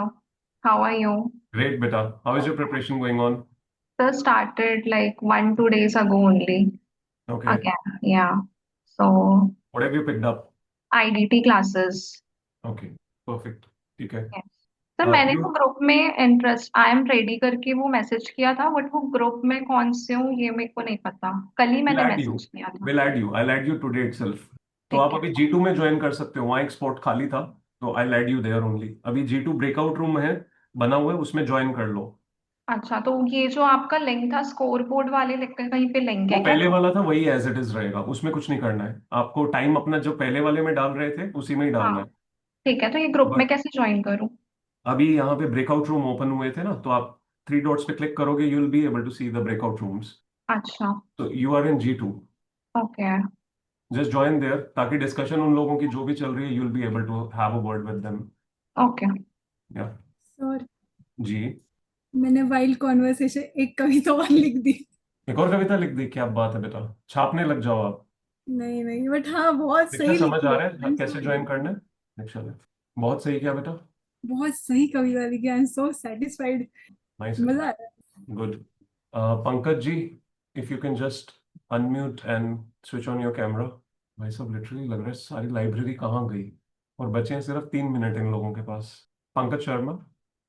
How are you? Great बेटा. How is your preparation going on? Sir started like 1-2 days ago only. Okay, Again, yeah. So what have you picked up? IDT classes. Okay, perfect, ठीक है. Yes. Sir मैंने you वो group में interest I am ready करके वो message किया था, but वो ग्रुप में कौन से हूँ ये मेरे को नहीं पता. कल ही will मैंने add you. मैसेज किया था. Will add you. I'll add you today itself. तो ठीक आप है. अभी G2 में ज्वाइन कर सकते हो, वहाँ एक स्पॉट खाली था, तो I'll add you there only. अभी G2 ब्रेकआउट रूम है बना हुआ है, उसमें ज्वाइन कर लो. अच्छा, तो ये जो आपका लिंक था स्कोर बोर्ड वाले लिंक कहीं पे लिंक वो है क्या? पहले वाला था, वही एज इट इज रहेगा, उसमें कुछ नहीं करना है. आपको टाइम अपना जो पहले वाले में डाल रहे थे उसी में ही डालना हाँ है. ठीक है. तो ये ग्रुप में बट कैसे ज्वाइन करूँ? अभी यहाँ पे ब्रेकआउट रूम ओपन हुए थे ना, तो आप 3 डॉट्स पे क्लिक करोगे, you will be able to see the breakout rooms. अच्छा, तो you are in G2. Okay. Just join there, ताकि डिस्कशन उन लोगों की जो भी चल रही है, you will be able to have a word with them. Okay. Yeah sir ji, मैंने वाइल्ड कॉन्वर्सेशन एक कविता और लिख दी. एक और कविता लिख दी? क्या बात है बेटा, छापने लग जाओ आप. नहीं नहीं, बट हाँ बहुत कितना सही समझ लिखी आ है. रहा है कैसे ज्वाइन करना है? Excellent. बहुत सही किया बेटा. बहुत सही कविता लिखी. I am so satisfied. Nice, मजा आ रहा है. Good. Pankaj ji, if you can just unmute and switch on your camera. भाई साहब, लिटरली लग रहा है सारी लाइब्रेरी कहाँ गई, और बचे हैं सिर्फ 3 मिनट इन लोगों के पास. Pankaj Sharma,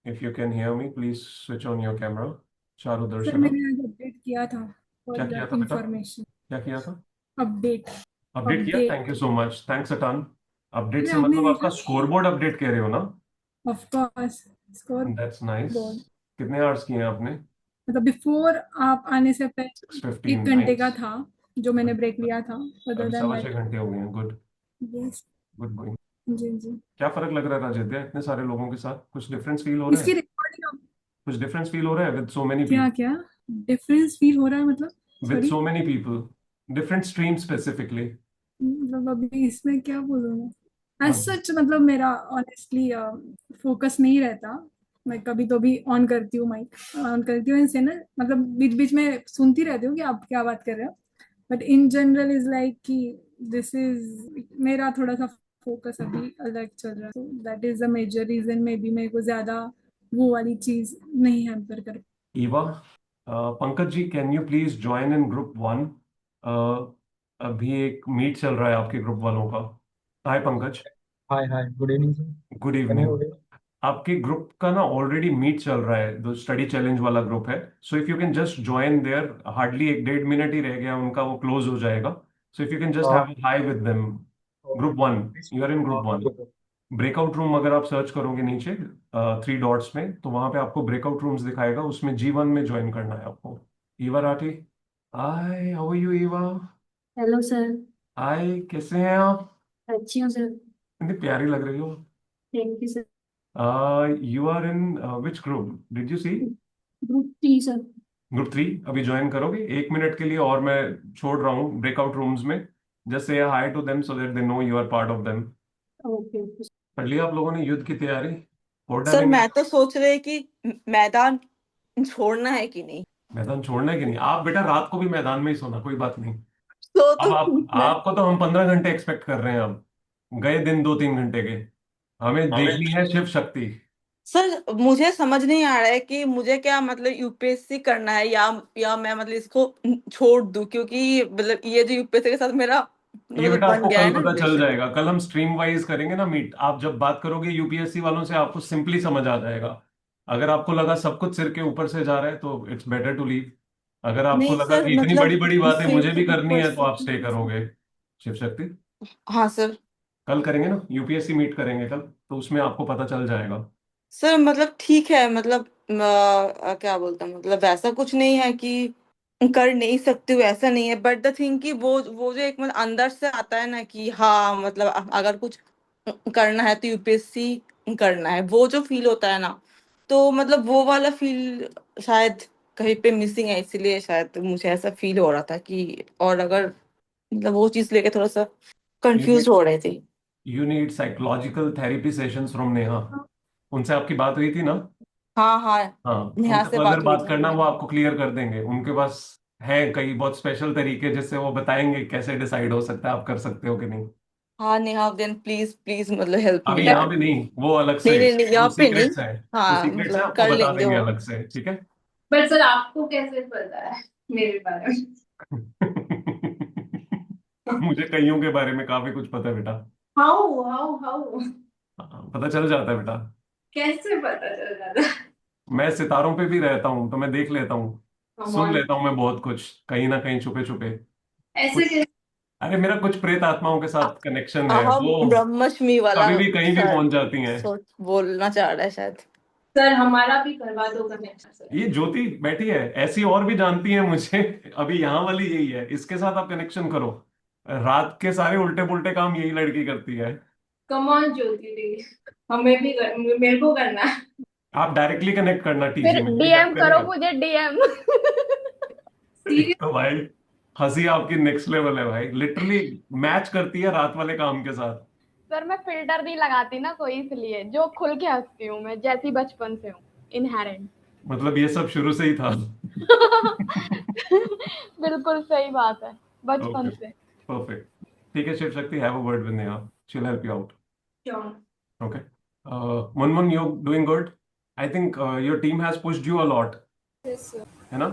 if you can hear me, please switch on your camera. Charu sir Darshana, मैंने आज अपडेट किया था क्या फॉर किया था बेटा? इंफॉर्मेशन. क्या किया था? अपडेट. अपडेट किया, update thank you so much, thanks a ton. Update अरे से आपने मतलब आपका देखा? स्कोर बोर्ड अपडेट कह रहे हो ना? Of course score that's nice. Board कितने आवर्स किए हैं आपने? मतलब बिफोर आप आने से पहले 6:15, 1 घंटे का नाइस। था जो मैंने ब्रेक लिया था, अदर अभी देन सवा दैट 6 घंटे हो गए हैं, गुड। यस। Good going. जी जी। क्या फर्क लग रहा है राजेश इतने सारे लोगों के साथ? कुछ डिफरेंस फील हो रहा इसकी है? रिकॉर्डिंग कुछ डिफरेंस फील हो रहा है विद सो मेनी क्या पीपल? क्या डिफरेंस फील हो रहा है मतलब? With sorry, so many people, different stream specifically. मतलब अभी इसमें क्या बोलूँ मैं, एज सच मतलब मेरा ऑनेस्टली फोकस नहीं रहता। मैं कभी तो भी ऑन करती हूँ, माइक ऑन करती हूँ इनसे ना, मतलब बीच बीच में सुनती रहती हूँ कि आप क्या बात कर रहे हो, but in general is like कि दिस इज मेरा थोड़ा सा फोकस अभी अलग चल रहा है, तो that is the major reason, maybe मेरे को ज्यादा वो वाली चीज नहीं हैम्पर कर। Eva, Pankaj ji, can you please join in group 1? अभी एक मीट चल रहा है आपके ग्रुप वालों का। Hi Pankaj. Hi hi, good evening sir. Good can you evening. Audio? आपके ग्रुप का ना ऑलरेडी मीट चल रहा है, जो स्टडी चैलेंज वाला ग्रुप है। So if you can just join there, hardly 1-1.5 minute ही रह गया उनका, वो क्लोज हो जाएगा। So if you can just have hi with them. Group 1, you are in group 1। Breakout room अगर आप सर्च करोगे नीचे 3 डॉट्स में, तो वहां पे आपको ब्रेकआउट रूम्स दिखाएगा, उसमें G1 में ज्वाइन करना है आपको। Eva Rathi, hi, how are you Eva? Hello sir. Hi, कैसे हैं आप? अच्छी हूँ सर। इतनी प्यारी लग रही हो। Thank you sir. You are in which group did you see? Group 3 sir. Group 3 अभी ज्वाइन करोगे 1 मिनट के लिए, और मैं छोड़ रहा हूँ ब्रेकआउट रूम्स में। Just say hi to them so that they know you are part of them. Okay. कर लिया आप लोगों ने युद्ध की तैयारी? और सर डालेंगे? मैं तो सोच रही कि मैदान छोड़ना है कि नहीं। मैदान छोड़ना है कि नहीं? आप बेटा रात को भी मैदान में ही सोना, कोई बात नहीं। तो अब आप मैं आपको तो हम 15 घंटे एक्सपेक्ट कर रहे हैं। अब गए दिन 2-3 घंटे के, हमें हमें देखनी है शिव शक्ति। सर मुझे समझ नहीं आ रहा है कि मुझे क्या मतलब यूपीएससी करना है या मैं मतलब इसको छोड़ दूं, क्योंकि मतलब ये जो यूपीएससी के साथ मेरा ये मतलब बेटा बन आपको गया है कल ना पता चल रिलेशन। जाएगा। कल हम स्ट्रीम वाइज करेंगे ना मीट, आप जब बात करोगे यूपीएससी वालों से आपको सिंपली समझ आ जाएगा। अगर आपको लगा सब कुछ सिर के ऊपर से जा रहा है तो इट्स बेटर टू लीव। अगर आपको नहीं लगा सर कि इतनी बड़ी मतलब बड़ी बातें सिर मुझे के भी करनी ऊपर है तो से। आप स्टे करोगे। शिव शक्ति, हाँ सर। कल करेंगे ना, यूपीएससी मीट करेंगे कल, तो उसमें आपको पता चल जाएगा। सर मतलब ठीक है, मतलब क्या बोलता हूँ, मतलब वैसा कुछ नहीं है कि कर नहीं सकती हूँ, ऐसा नहीं है, बट द थिंग कि वो जो एक मतलब अंदर से आता है ना कि हाँ मतलब अगर कुछ करना है तो यूपीएससी करना है, वो जो फील होता है ना, तो मतलब वो वाला फील शायद कहीं पे मिसिंग है, इसीलिए शायद मुझे ऐसा फील हो रहा था कि, और अगर मतलब वो चीज लेके थोड़ा सा यू कंफ्यूज नीड हो रहे थे। You need psychological therapy sessions from Neha. उनसे आपकी बात हुई थी ना? हाँ हाँ। हाँ, नेहा उनसे से तो अगर बात हुई बात थी करना मेरी। वो आपको क्लियर कर देंगे। उनके पास है कई बहुत स्पेशल तरीके जिससे वो बताएंगे कैसे डिसाइड हो सकता है आप कर सकते हो कि नहीं। हाँ नेहा, देन प्लीज प्लीज मतलब हेल्प अभी मी यहाँ यार। पे नहीं, वो अलग नहीं से, नहीं नहीं, वो यहाँ पे नहीं। सीक्रेट्स है। वो हाँ सीक्रेट्स है, मतलब आपको कर बता लेंगे देंगे वो। अलग से, ठीक है? पर सर आपको कैसे पता है मेरे बारे में? मुझे कईयों के बारे में काफी कुछ पता है बेटा। How how how? हाँ, पता चल जाता है बेटा। कैसे पता चल जाता? मैं सितारों पे भी रहता हूँ तो मैं देख लेता हूँ, सुन कमॉन। लेता हूँ मैं बहुत कुछ, कहीं ना कहीं छुपे छुपे ऐसे कुछ। कैसे? अरे मेरा कुछ प्रेत आत्माओं के साथ कनेक्शन है, अहम वो ब्रह्मष्मी वाला कभी भी कहीं भी शायद पहुंच जाती हैं। सोच बोलना चाह रहा है शायद। सर हमारा भी करवा दो कनेक्शन सर। ये ज्योति बैठी है, ऐसी और भी जानती है मुझे। अभी यहाँ वाली यही है, इसके साथ आप कनेक्शन करो। रात के सारे उल्टे पुल्टे काम यही लड़की करती है। कमॉन ज्योति दी, हमें भी मेरे को करना है। आप डायरेक्टली कनेक्ट करना टीजी फिर में, कोई डीएम हेल्प करो करेगा? मुझे, डीएम। एक तो भाई हंसी आपकी नेक्स्ट लेवल है भाई, लिटरली मैच करती है रात वाले काम के साथ। सर मैं फिल्टर नहीं लगाती ना कोई, इसलिए जो खुल के हंसती हूँ मैं, जैसी बचपन से हूँ, इनहेरेंट। मतलब ये सब शुरू से ही था। बिल्कुल सही बात है, बचपन ओके, से। परफेक्ट। ठीक है Shiv Shakti, have a word with Neha, she will help you out. Sure. Okay, Munmun, you doing good. I think your team has pushed you a lot, Yes, sir. है ना?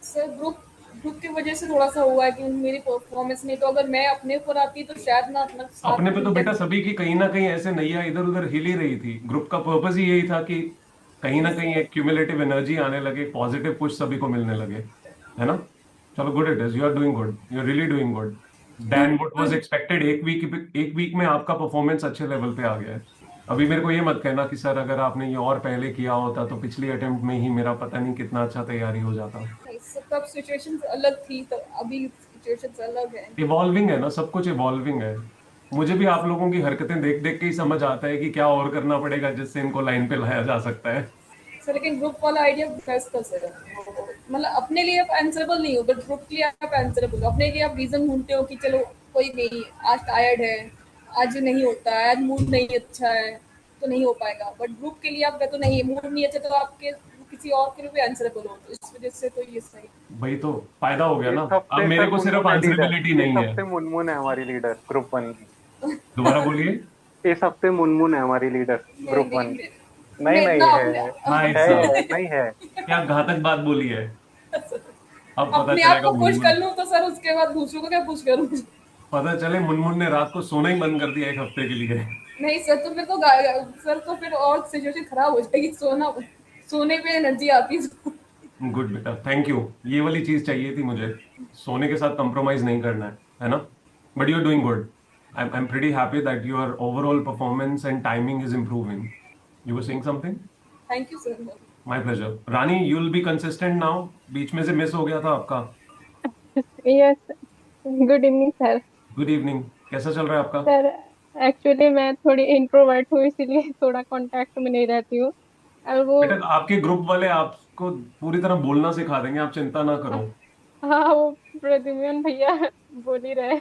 सर ग्रुप की वजह से थोड़ा सा हुआ है कि मेरी परफॉर्मेंस नहीं, तो अगर मैं अपने ऊपर आती तो शायद ना अपना अपने साथ पे तो मिलते। बेटा सभी की कहीं ना कहीं ऐसे नैया इधर उधर हिल ही रही थी। ग्रुप का पर्पस ही यही था कि कहीं ना कहीं एक क्यूमुलेटिव एनर्जी आने लगे, पॉजिटिव पुश सभी को मिलने लगे, है ना? चलो, good, it is, you are doing good, you are really doing good. Then what was expected. एक वीक में आपका परफॉर्मेंस अच्छे लेवल पे आ गया है। अभी मेरे को ये मत कहना कि सर अगर आपने ये और पहले किया होता तो पिछली अटेम्प्ट में ही मेरा पता नहीं कितना अच्छा तैयारी हो जाता। तब सिचुएशंस अलग थी, तो अभी सिचुएशंस अलग है। इवॉल्विंग है ना, सब कुछ इवॉल्विंग है। मुझे भी आप लोगों की हरकतें देख देख के ही समझ आता है कि क्या और करना पड़ेगा जिससे इनको लाइन पे लाया जा सकता है। सर लेकिन ग्रुप वाला आइडिया बेस्ट था सर। मतलब अपने लिए आप आंसरेबल नहीं हो, बट ग्रुप के लिए आप आंसरेबल हो। अपने लिए आप रीजन ढूंढते हो कि चलो कोई नहीं, आज टायर्ड है, आज नहीं होता है, आज मूड नहीं अच्छा है तो नहीं हो पाएगा। बट ग्रुप के लिए आप तो नहीं, मूड नहीं अच्छा तो आपके किसी और के लिए भी आंसरेबल हो, तो इस वजह से तो ये सही। भाई तो फायदा हो गया ना, इस अब हफ्ते मेरे सर को सिर्फ मुनमुन है लीडर। आंसरेबिलिटी इस नहीं है। हफ्ते मुनमुन है हमारी लीडर ग्रुप 1 की। दोबारा बोलिए। इस हफ्ते मुनमुन है हमारी लीडर ग्रुप 1 की। नहीं मैं नहीं इतना है, भाई है साहब नहीं है। क्या घातक बात बोली है। अब पता अपने आप चलेगा को पुश कर मुनमुन, लूं तो सर उसके बाद दूसरों को क्या पुश करूं। पता चले मुनमुन ने रात को सोना ही बंद कर दिया एक हफ्ते के लिए। नहीं सर, तो फिर तो सर तो फिर और सिचुएशन खराब हो जाएगी। सोने पे एनर्जी आती है। गुड बेटा, थैंक यू। ये वाली चीज चाहिए थी मुझे, सोने के साथ कंप्रोमाइज नहीं करना है ना। But you are doing good. I am pretty happy that your overall performance and timing is improving. You were saying something. Thank you sir. My pleasure. Rani, you will be consistent now. बीच में से miss हो गया था आपका। Yes, good evening sir. Good evening. कैसा चल रहा है आपका? सर एक्चुअली मैं थोड़ी इंट्रोवर्ट हूँ, इसीलिए थोड़ा कांटेक्ट में नहीं रहती हूँ। और वो बेटा आपके ग्रुप वाले आपको पूरी तरह बोलना सिखा देंगे, आप चिंता ना करो। हाँ, वो प्रद्युम्न भैया बोल ही रहे।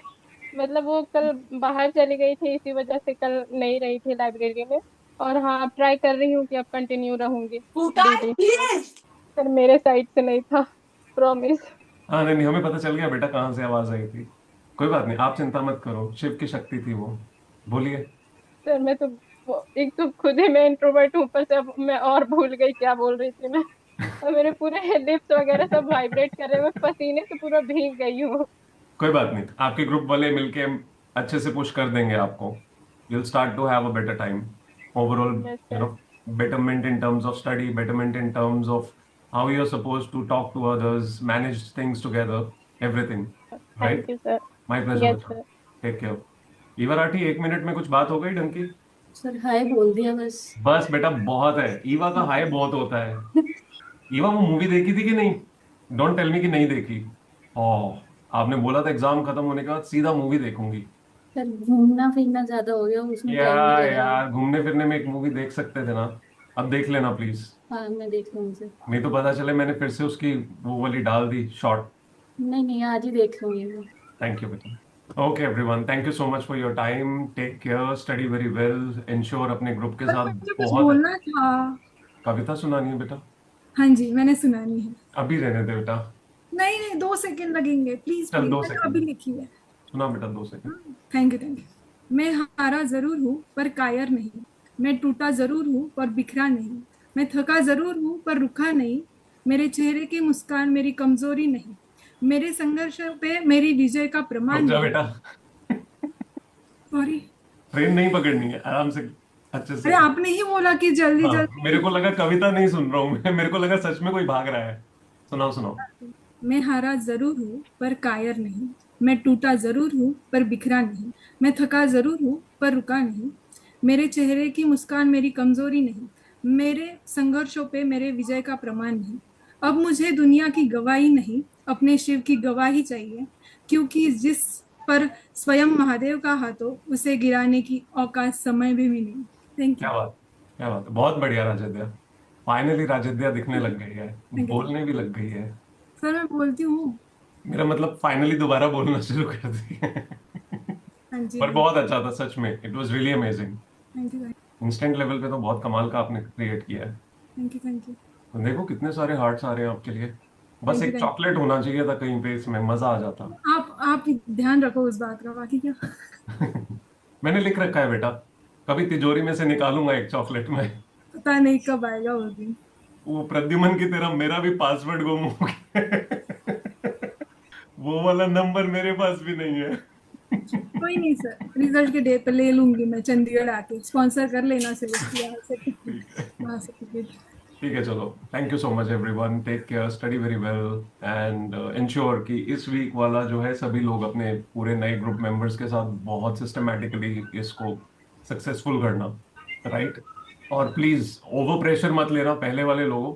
मतलब वो कल बाहर चली गई थी, इसी वजह से कल नहीं रही थी लाइब्रेरी में। और हाँ, अब ट्राई कर रही हूँ कि अब कंटिन्यू रहूंगी डेली। सर मेरे साइड से नहीं था, प्रॉमिस। हाँ नहीं नहीं, हमें पता चल गया बेटा कहाँ से आवाज आई थी। कोई बात नहीं, आप चिंता मत करो, शिव की शक्ति थी वो। बोलिए। सर मैं तो एक तो खुद ही मैं इंट्रोवर्ट हूँ, ऊपर से अब मैं और भूल गई क्या बोल रही थी मैं। और मेरे पूरे लिप्स वगैरह सब वाइब्रेट कर रहे हैं, मैं पसीने से पूरा भीग गई हूँ। कोई बात नहीं, आपके ग्रुप वाले मिलके अच्छे से पुश कर देंगे आपको। you'll start to have a better time overall, yes you sir. know, betterment in terms of study, betterment in terms of how you're supposed to talk to others, manage things together, everything. Right? Thank you sir. My pleasure yes बेटा। Sir. Take care. Eva Rathi, 1 minute में कुछ बात हो गई ढंग की? Sir hi बोल दिया बस। बस बेटा बहुत है, ईवा का हाय बहुत होता है। ईवा वो मूवी देखी थी कि नहीं? डोंट टेल मी कि नहीं देखी। ओह, आपने बोला था एग्जाम खत्म होने के बाद सीधा मूवी देखूंगी। सर घूमना फिरना ज्यादा हो गया, उसमें या टाइम नहीं लगा। यार, घूमने फिरने में एक मूवी देख सकते थे ना। अब देख लेना प्लीज। हाँ मैं देख लूंगी सर। नहीं तो पता चले मैंने फिर से उसकी वो वाली डाल दी शॉर्ट। नहीं नहीं, आज ही देख लूंगी मैं। थैंक यू बेटा। Okay everyone, thank you so much for your time. Take care, study very well, ensure अपने ग्रुप के सर साथ मुझे कुछ बहुत। बोलना था। कविता सुनानी है बेटा? हाँ जी, मैंने सुनानी है। अभी रहने दे बेटा। नहीं नहीं, 2 सेकंड लगेंगे, प्लीज चल प्लीज, 2 मैंने सेकंड अभी लिखी है। सुना बेटा, 2 second. Thank you thank you. मैं हारा जरूर हूँ पर कायर नहीं, मैं टूटा जरूर हूँ पर बिखरा नहीं, मैं थका जरूर हूँ पर रुका नहीं, मेरे चेहरे की मुस्कान मेरी कमजोरी नहीं, मेरे संघर्ष पे मेरी विजय का प्रमाण रुक जा नहीं। बेटा, सॉरी। ट्रेन नहीं पकड़नी है, आराम से अच्छे से। अरे आपने ही बोला कि जल्दी हाँ, जल्दी। मेरे को लगा कविता नहीं सुन रहा हूँ मैं, मेरे को लगा सच में कोई भाग रहा है। सुनाओ सुनाओ। मैं हारा जरूर हूँ पर कायर नहीं, मैं टूटा जरूर हूँ पर बिखरा नहीं, मैं थका जरूर हूँ पर रुका नहीं, मेरे चेहरे की मुस्कान मेरी कमजोरी नहीं, मेरे संघर्षों पे मेरे विजय का प्रमाण नहीं। अब मुझे दुनिया की गवाही नहीं, अपने शिव की गवाही चाहिए, क्योंकि जिस पर स्वयं महादेव का हाथ हो उसे गिराने की औकात समय भी नहीं। Thank you. क्या बात, क्या बात, बहुत बढ़िया राजद्या। फाइनली राजद्या दिखने लग गई है, थैंक यू। बोलने भी लग गई है। सर मैं बोलती हूँ। मेरा मतलब फाइनली दोबारा बोलना शुरू कर दी है। हाँ जी। पर बहुत अच्छा था सच में, it was really amazing. Thank you instant level पे तो बहुत कमाल का आपने क्रिएट किया है। Thank you thank you. तो देखो कितने सारे हार्ट्स आ रहे हैं आपके लिए। बस Thank you, एक thank you. चॉकलेट होना चाहिए था कहीं पे, इसमें मजा आ जाता। आप ध्यान रखो उस बात का, बाकी क्या। मैंने लिख रखा है बेटा, कभी तिजोरी में से निकालूंगा एक चॉकलेट में। पता नहीं कब आएगा वो दिन। वो प्रद्युमन की तरह मेरा भी पासवर्ड गुम हो गया। वो वाला नंबर मेरे पास भी नहीं है। कोई नहीं सर, रिजल्ट के डे पे ले लूंगी मैं, चंडीगढ़ आके स्पॉन्सर कर लेना सर, वहाँ से टिकट। ठीक है, चलो, thank you so much everyone, take care, study very well and ensure कि इस वीक वाला जो है सभी लोग अपने पूरे नए ग्रुप मेंबर्स के साथ बहुत सिस्टमेटिकली इसको सक्सेसफुल करना, राइट। और प्लीज ओवर प्रेशर मत लेना पहले वाले लोगों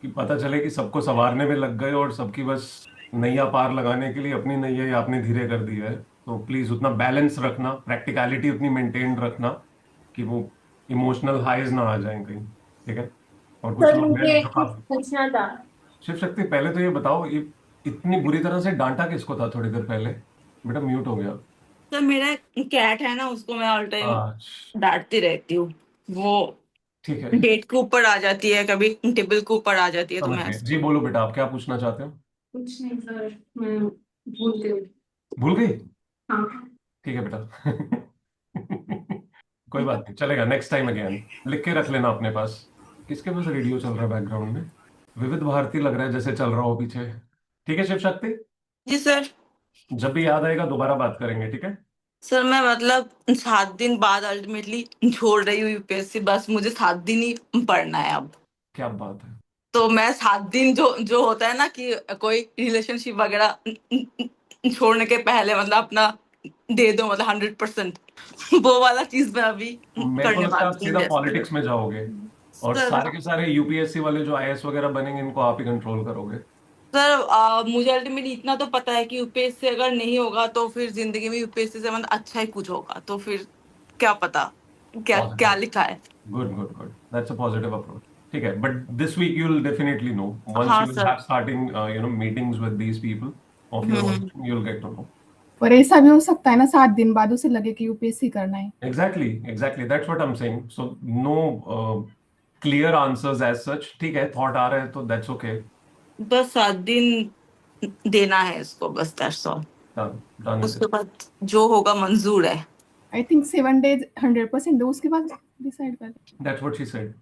कि पता चले कि सबको संवारने में लग गए और सबकी बस नैया पार लगाने के लिए अपनी नैया ही आपने धीरे कर दी है। तो प्लीज उतना बैलेंस रखना, प्रैक्टिकलिटी उतनी मेंटेन रखना कि वो इमोशनल हाईज ना आ जाए कहीं, ठीक है। और कुछ सर लोग हैं मुझे जो कुछ पूछना था। शिव शक्ति, पहले तो ये बताओ, ये इतनी बुरी तरह से डांटा किसको था थोड़ी देर पहले? बेटा म्यूट हो गया। तो मेरा कैट है ना, उसको मैं ऑल टाइम अच्छा, डांटती रहती हूँ। वो ठीक है, डेट के ऊपर आ जाती है, कभी टेबल के ऊपर आ जाती है, तो समझ मैं गए जी। बोलो बेटा, आप क्या पूछना चाहते हो? कुछ नहीं सर, मैं भूल गई। भूल गई? हाँ। ठीक है बेटा। कोई बात नहीं, चलेगा, नेक्स्ट टाइम अगेन लिख के रख लेना अपने पास। किसके पास रेडियो चल रहा है बैकग्राउंड में? विविध भारती लग रहा है जैसे चल रहा हो पीछे। ठीक है शिव शक्ति, जी सर। जब भी याद आएगा दोबारा बात करेंगे, ठीक है। सर मैं मतलब 7 दिन बाद अल्टीमेटली छोड़ रही हूँ यूपीएससी, बस मुझे 7 दिन ही पढ़ना है अब। क्या बात है। तो मैं 7 दिन जो जो होता है ना कि कोई रिलेशनशिप वगैरह छोड़ने के पहले मतलब अपना दे दो, मतलब 100%, वो वाला चीज मैं अभी मेरे को करने लगता है आप वाली हूँ सीधा जैसे। पॉलिटिक्स में जाओगे और सर सारे के सारे यूपीएससी वाले जो आईएएस वगैरह बनेंगे इनको आप ही कंट्रोल करोगे। सर मुझे अल्टीमेटली इतना तो पता है कि यूपीएससी अगर नहीं होगा तो फिर जिंदगी में यूपीएससी से मतलब अच्छा ही कुछ होगा, तो फिर क्या पता क्या क्या पॉजिटिव, लिखा है। Good good good, that's a positive approach. ठीक है, but this week you will definitely know once हाँ you will sir. Have starting meetings with these people of your hmm. Own, you will get to know. और ऐसा भी हो सकता है ना 7 दिन बाद उसे लगे कि यूपीएससी करना है। Exactly exactly, that's what I am saying. So no clear answers as such, ठीक है, थॉट आ रहे हैं तो दैट्स ओके। बस 7 दिन देना है इसको, बस that's all. Done done it उसके इज। बाद जो होगा मंजूर है। आई थिंक 7 days 100% दो, उसके बाद डिसाइड कर। That's what she said.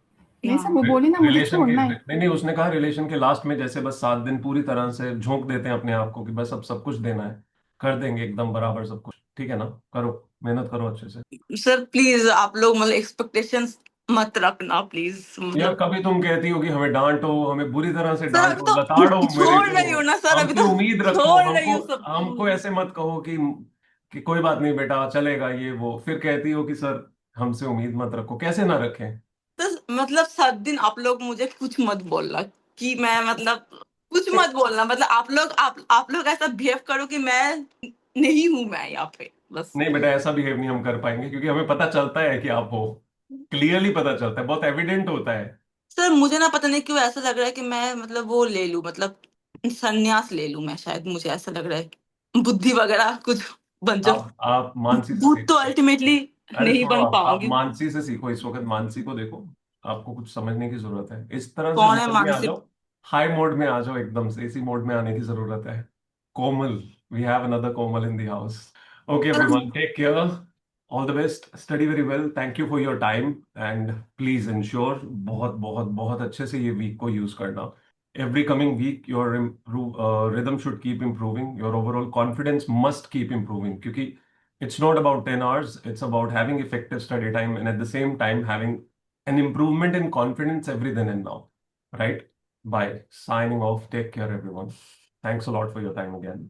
नहीं सर, वो बोली ना मुझे रिलेशन के छोड़ना है। नहीं नहीं, उसने कहा रिलेशन के लास्ट में जैसे बस 7 दिन पूरी तरह से झोंक देते हैं अपने आप को कि बस अब सब कुछ देना है, कर देंगे एकदम बराबर सब कुछ, ठीक है ना। करो, मेहनत करो अच्छे से। सर प्लीज आप लोग मतलब एक्सपेक्टेशंस मत रखना प्लीज, यार मतलब। कभी तुम कहती हो कि हमें डांटो, हमें बुरी तरह से सर अभी डांटो, लताड़ो तो मेरे छोड़ को, रही हूँ ना सर, अभी हमसे तो उम्मीद रखो, छोड़ रही हमको हूँ सब हमको कुछ। ऐसे मत कहो कि कोई बात नहीं बेटा चलेगा ये वो, फिर कहती हो कि सर हमसे उम्मीद मत रखो। कैसे ना रखें? तो मतलब 7 दिन आप लोग मुझे कुछ मत बोलना कि मैं मतलब कुछ मत बोलना, मतलब आप लोग ऐसा बिहेव करो कि मैं नहीं हूं मैं यहाँ पे, बस। नहीं बेटा, ऐसा बिहेव नहीं हम कर पाएंगे क्योंकि हमें पता चलता है कि आप हो, क्लियरली पता चलता है, बहुत एविडेंट होता है। सर मुझे ना पता नहीं क्यों ऐसा लग रहा है कि मैं मतलब वो ले लूं, मतलब संन्यास ले लूं मैं, शायद मुझे ऐसा लग रहा है, बुद्धि वगैरह कुछ बन जाओ। आप मानसी से भूत तो सीखो। अल्टीमेटली अरे नहीं छोड़ो, बन आप पाऊंगी। मानसी से सीखो, इस वक्त मानसी को देखो, आपको कुछ समझने की जरूरत है, इस तरह से कौन है मोड में आ मानसिक? जाओ, हाई मोड में आ जाओ, एकदम से इसी मोड में आने की जरूरत है। Komal, we have another Komal in the house. Okay everyone, take care, all the best, study very well, thank you for your time and please ensure बहुत बहुत बहुत अच्छे से ये वीक को यूज करना। Every coming week, your rhythm should keep improving. Your overall confidence must keep improving. क्योंकि it's not about 10 hours, it's about having effective study time and at the same time having an improvement in confidence every then and now. Right? Bye. Signing off. Take care, everyone. Thanks a lot for your time again.